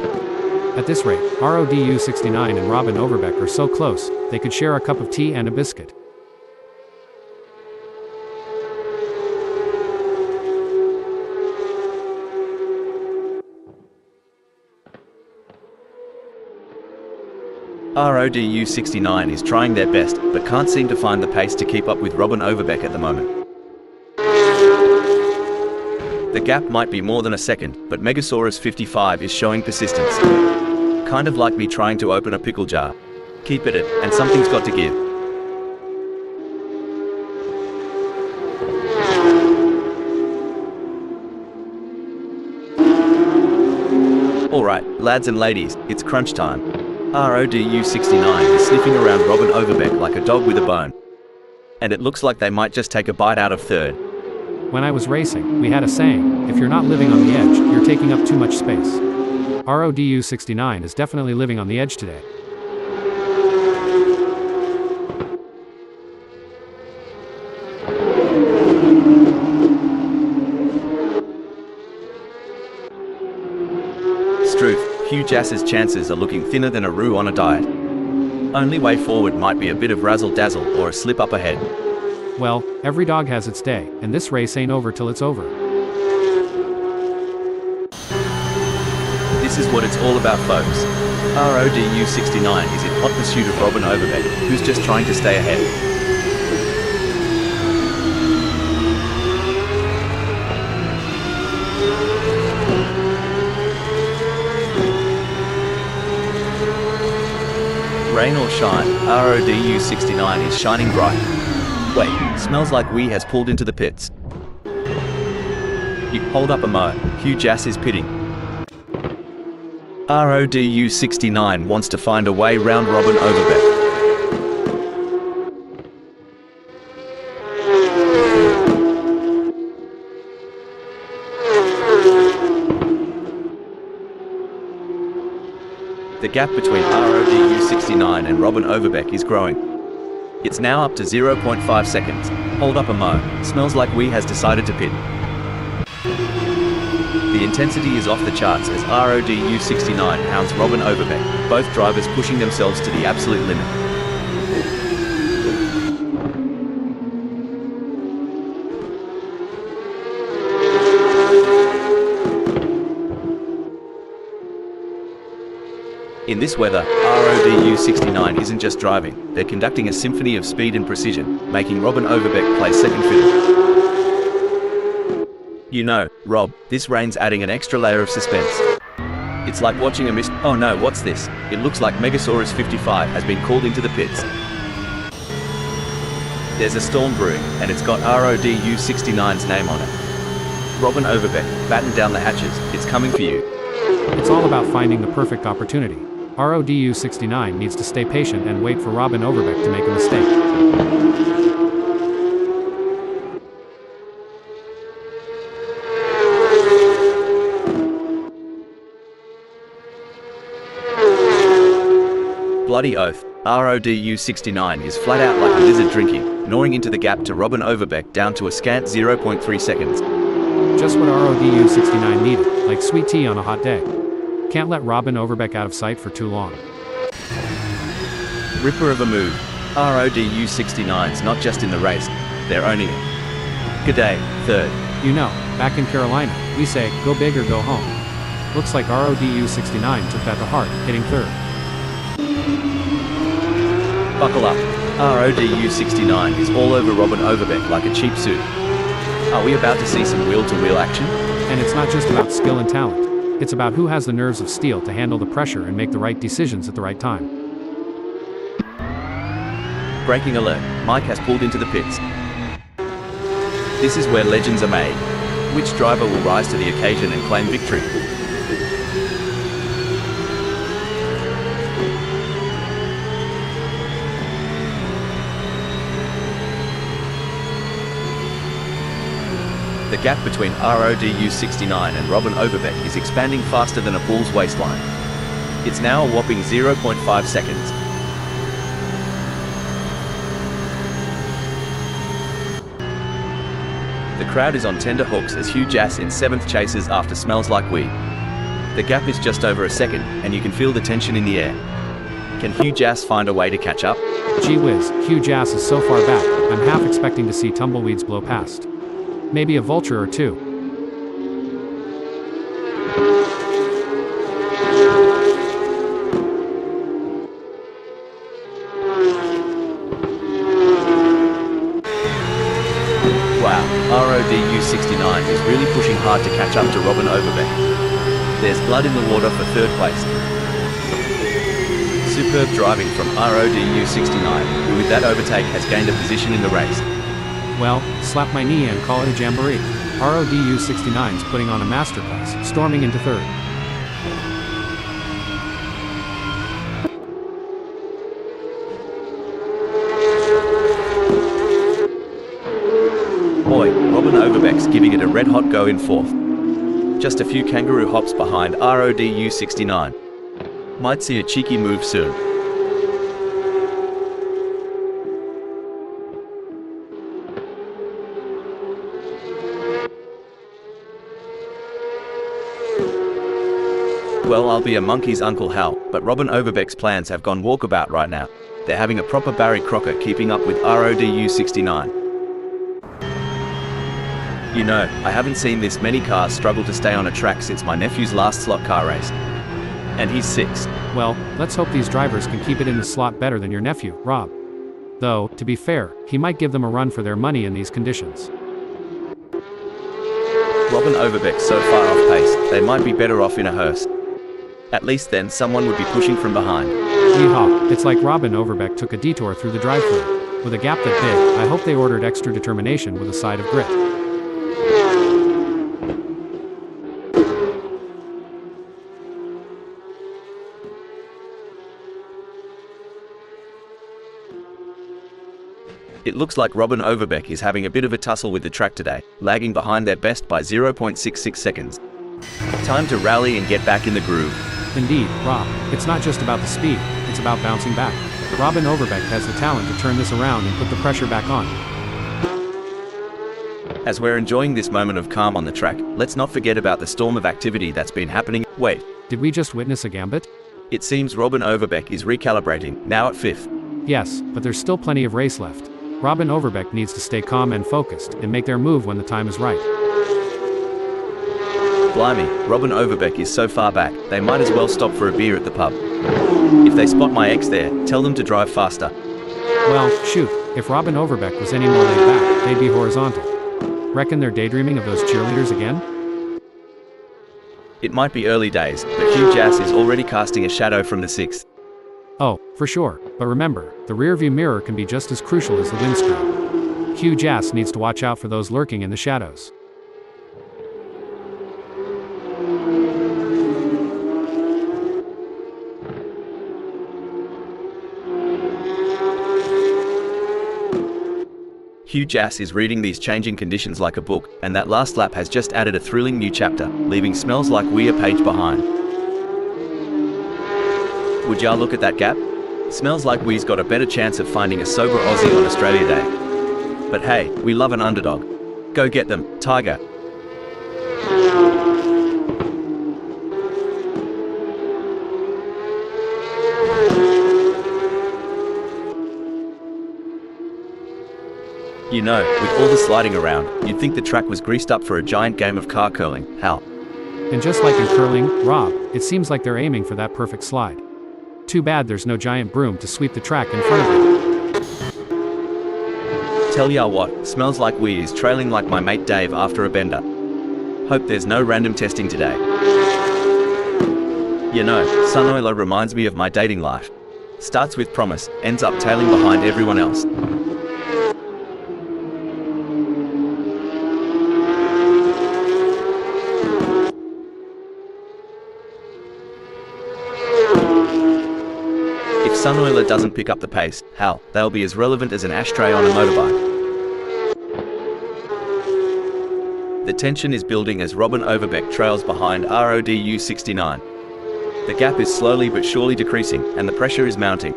At this rate, RODU 69 and Robin Overbeck are so close, they could share a cup of tea and a biscuit. RODU 69 is trying their best, but can't seem to find the pace to keep up with Robin Overbeck at the moment. The gap might be more than a second, but Megasaurus 55 is showing persistence. Kind of like me trying to open a pickle jar. Keep at it, and something's got to give. Alright, lads and ladies, it's crunch time. RODU 69 is sniffing around Robin Overbeck like a dog with a bone. And it looks like they might just take a bite out of third. When I was racing, we had a saying, if you're not living on the edge, you're taking up too much space. RODU 69 is definitely living on the edge today. Struth, Hugh Jass's chances are looking thinner than a roux on a diet. Only way forward might be a bit of razzle-dazzle or a slip up ahead. Well, every dog has its day, and this race ain't over till it's over. This is what it's all about, folks. RODU 69 is in hot pursuit of Robin Overbeck, who's just trying to stay ahead. Rain or shine, RODU 69 is shining bright. Wait, Smells Like We has pulled into the pits. You hold up a mo, Hugh Jass is pitting. RODU 69 wants to find a way round Robin Overbeck. The gap between RODU 69 and Robin Overbeck is growing. It's now up to 0.5 seconds. Hold up a mo, Smells Like We has decided to pit. The intensity is off the charts as RODU 69 hounds Robin Overbeck, both drivers pushing themselves to the absolute limit. In this weather, RODU 69 isn't just driving, they're conducting a symphony of speed and precision, making Robin Overbeck play second fiddle. You know, Rob, this rain's adding an extra layer of suspense. It's like watching a mist. Oh no, what's this? It looks like Megasaurus 55 has been called into the pits. There's a storm brewing, and it's got RODU 69's name on it. Robin Overbeck, batten down the hatches, it's coming for you. It's all about finding the perfect opportunity. RODU 69 needs to stay patient and wait for Robin Overbeck to make a mistake. Bloody oath, RODU 69 is flat out like a lizard drinking, gnawing into the gap to Robin Overbeck down to a scant 0.3 seconds. Just what RODU 69 needed, like sweet tea on a hot day. Can't let Robin Overbeck out of sight for too long. Ripper of a move. RODU 69's not just in the race, they're owning it. G'day, third. You know, back in Carolina, we say, go big or go home. Looks like RODU 69 took that to heart, hitting third. Buckle up. RODU 69 is all over Robin Overbeck like a cheap suit. Are we about to see some wheel-to-wheel action? And it's not just about skill and talent. It's about who has the nerves of steel to handle the pressure and make the right decisions at the right time. Braking alert. Mike has pulled into the pits. This is where legends are made. Which driver will rise to the occasion and claim victory? The gap between RODU 69 and Robin Overbeck is expanding faster than a bull's waistline. It's now a whopping 0.5 seconds. The crowd is on tender hooks as Hugh Jass in 7th chases after Smells Like Weed. The gap is just over a second, and you can feel the tension in the air. Can Hugh Jass find a way to catch up? Gee whiz, Hugh Jass is so far back, I'm half expecting to see tumbleweeds blow past. Maybe a vulture or two. Wow, RODU 69 is really pushing hard to catch up to Robin Overbeck. There's blood in the water for third place. Superb driving from RODU 69, who with that overtake has gained a position in the race. Well, slap my knee and call it a jamboree. RODU 69's putting on a masterclass, storming into third. Boy, Robin Overbeck's giving it a red-hot go in fourth. Just a few kangaroo hops behind RODU 69. Might see a cheeky move soon. Well, I'll be a monkey's Uncle Hal, but Robin Overbeck's plans have gone walkabout right now. They're having a proper Barry Crocker keeping up with RODU 69. You know, I haven't seen this many cars struggle to stay on a track since my nephew's last slot car race. And he's 6. Well, let's hope these drivers can keep it in the slot better than your nephew, Rob. Though, to be fair, he might give them a run for their money in these conditions. Robin Overbeck's so far off pace, they might be better off in a hearse. At least then someone would be pushing from behind. Yeehaw, it's like Robin Overbeck took a detour through the drive-thru. With a gap that big, I hope they ordered extra determination with a side of grit. It looks like Robin Overbeck is having a bit of a tussle with the track today, lagging behind their best by 0.66 seconds. Time to rally and get back in the groove. Indeed, Rob, it's not just about the speed, it's about bouncing back. Robin Overbeck has the talent to turn this around and put the pressure back on. As we're enjoying this moment of calm on the track, let's not forget about the storm of activity that's been happening. Wait, did we just witness a gambit? It seems Robin Overbeck is recalibrating, now at 5th. Yes, but there's still plenty of race left. Robin Overbeck needs to stay calm and focused, and make their move when the time is right. Blimey, Robin Overbeck is so far back, they might as well stop for a beer at the pub. If they spot my ex there, tell them to drive faster. Well, shoot, if Robin Overbeck was any more laid back, they'd be horizontal. Reckon they're daydreaming of those cheerleaders again? It might be early days, but Hugh Jass is already casting a shadow from the sixth. Oh, for sure, but remember, the rearview mirror can be just as crucial as the windscreen. Hugh Jass needs to watch out for those lurking in the shadows. Hugh Jass is reading these changing conditions like a book, and that last lap has just added a thrilling new chapter, leaving Smells Like We a page behind. Would y'all look at that gap? Smells like we's got a better chance of finding a sober Aussie on Australia Day. But hey, we love an underdog. Go get them, Tiger. You know, with all the sliding around, you'd think the track was greased up for a giant game of car curling, hell. And just like in curling, Rob, it seems like they're aiming for that perfect slide. Too bad there's no giant broom to sweep the track in front of them. Tell ya what, Smells Like We is trailing like my mate Dave after a bender. Hope there's no random testing today. You know, Sun Oiler reminds me of my dating life. Starts with promise, ends up tailing behind everyone else. Sun Oiler doesn't pick up the pace, hell, they'll be as relevant as an ashtray on a motorbike. The tension is building as Robin Overbeck trails behind RODU 69. The gap is slowly but surely decreasing, and the pressure is mounting.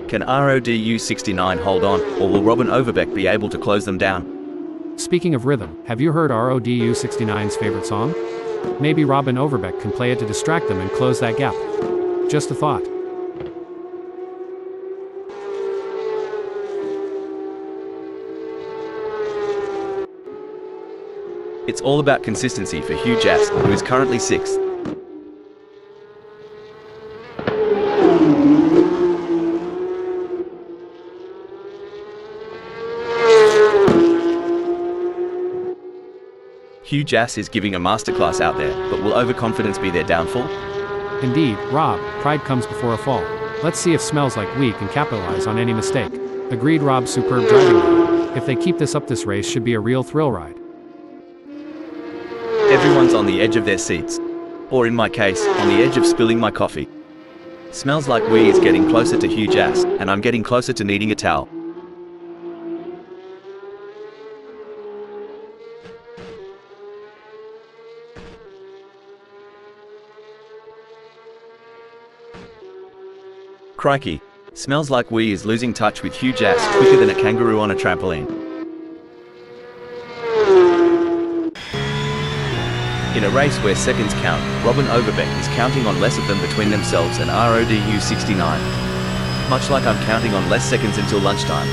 Can RODU 69 hold on, or will Robin Overbeck be able to close them down? Speaking of rhythm, have you heard RODU 69's favorite song? Maybe Robin Overbeck can play it to distract them and close that gap. Just a thought. It's all about consistency for Hugh Jass, who is currently 6th. Hugh Jass is giving a masterclass out there, but will overconfidence be their downfall? Indeed, Rob, pride comes before a fall. Let's see if Smells Like We can capitalize on any mistake. Agreed, Rob, superb driving. If they keep this up, this race should be a real thrill ride. Everyone's on the edge of their seats. Or in my case, on the edge of spilling my coffee. Smells Like We is getting closer to Hugh Jass, and I'm getting closer to needing a towel. Crikey, Smells Like We is losing touch with Hugh Jass quicker than a kangaroo on a trampoline. In a race where seconds count, Robin Overbeck is counting on less of them between themselves and RODU 69. Much like I'm counting on less seconds until lunchtime.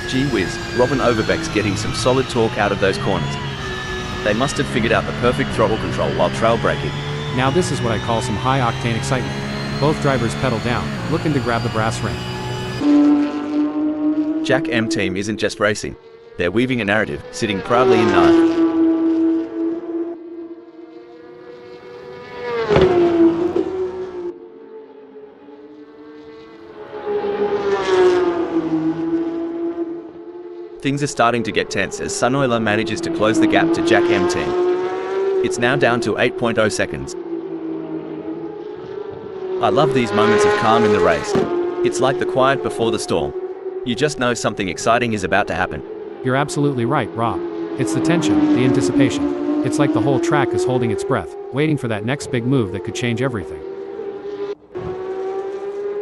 Gee whiz, Robin Overbeck's getting some solid torque out of those corners. They must have figured out the perfect throttle control while trail braking. Now this is what I call some high-octane excitement. Both drivers pedal down, looking to grab the brass ring. Jack M team isn't just racing. They're weaving a narrative, sitting proudly in ninth. Things are starting to get tense as Sun Oiler manages to close the gap to Jack M team. It's now down to 8.0 seconds. I love these moments of calm in the race. It's like the quiet before the storm. You just know something exciting is about to happen. You're absolutely right, Rob. It's the tension, the anticipation. It's like the whole track is holding its breath, waiting for that next big move that could change everything.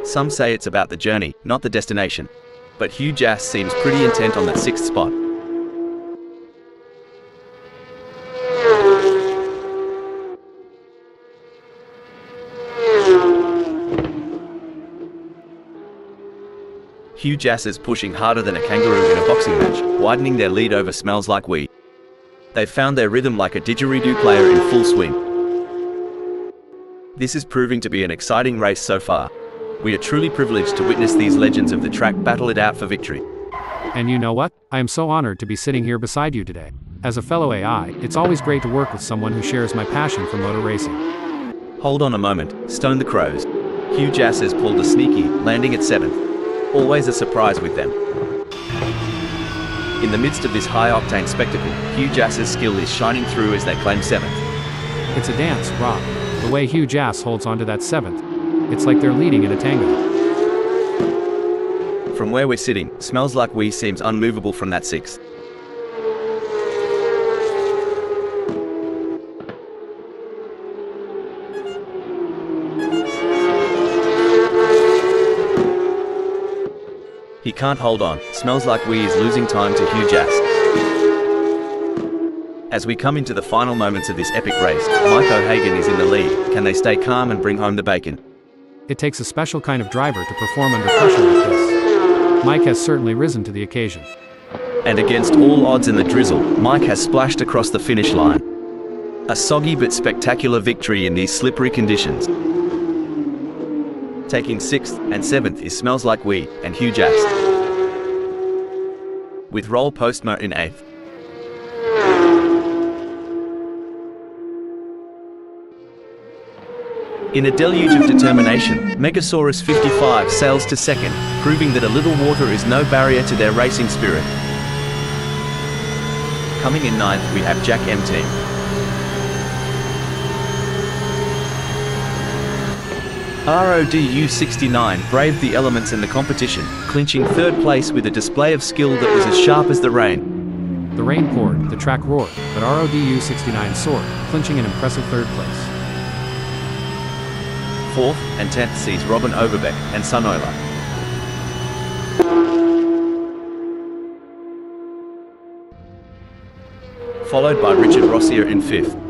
Some say it's about the journey, not the destination. But Hugh Jass seems pretty intent on that 6th spot. Hugh Jass is pushing harder than a kangaroo in a boxing match, widening their lead over Smells Like Weed. They've found their rhythm like a didgeridoo player in full swing. This is proving to be an exciting race so far. We are truly privileged to witness these legends of the track battle it out for victory. And you know what? I am so honored to be sitting here beside you today. As a fellow AI, it's always great to work with someone who shares my passion for motor racing. Hold on a moment, Stone the Crows. Hugh Jass has pulled a sneaky, landing at 7th. Always a surprise with them. In the midst of this high-octane spectacle, Hugh Jass's skill is shining through as they claim 7th. It's a dance, Rob. The way Hugh Jass holds onto that 7th. It's like they're leading in a tango. From where we're sitting, Smells Like We seems unmovable from that 6th. He can't hold on. Smells Like We is losing time to Hugh Jass. As we come into the final moments of this epic race, Mike O'Hagan is in the lead. Can they stay calm and bring home the bacon? It takes a special kind of driver to perform under pressure like this. Mike has certainly risen to the occasion. And against all odds in the drizzle, Mike has splashed across the finish line. A soggy but spectacular victory in these slippery conditions. Taking 6th and 7th is Smells Like We and Hugh Jass, with Roll Postma in 8th. In a deluge of determination, Megasaurus 55 sails to 2nd, proving that a little water is no barrier to their racing spirit. Coming in 9th, we have Jack M Team. RODU 69 braved the elements in the competition, clinching 3rd place with a display of skill that was as sharp as the rain. The rain poured, the track roared, but RODU 69 soared, clinching an impressive 3rd place. 4th and 10th sees Robin Overbeck and Sunoila. Followed by Richard Rossier in 5th.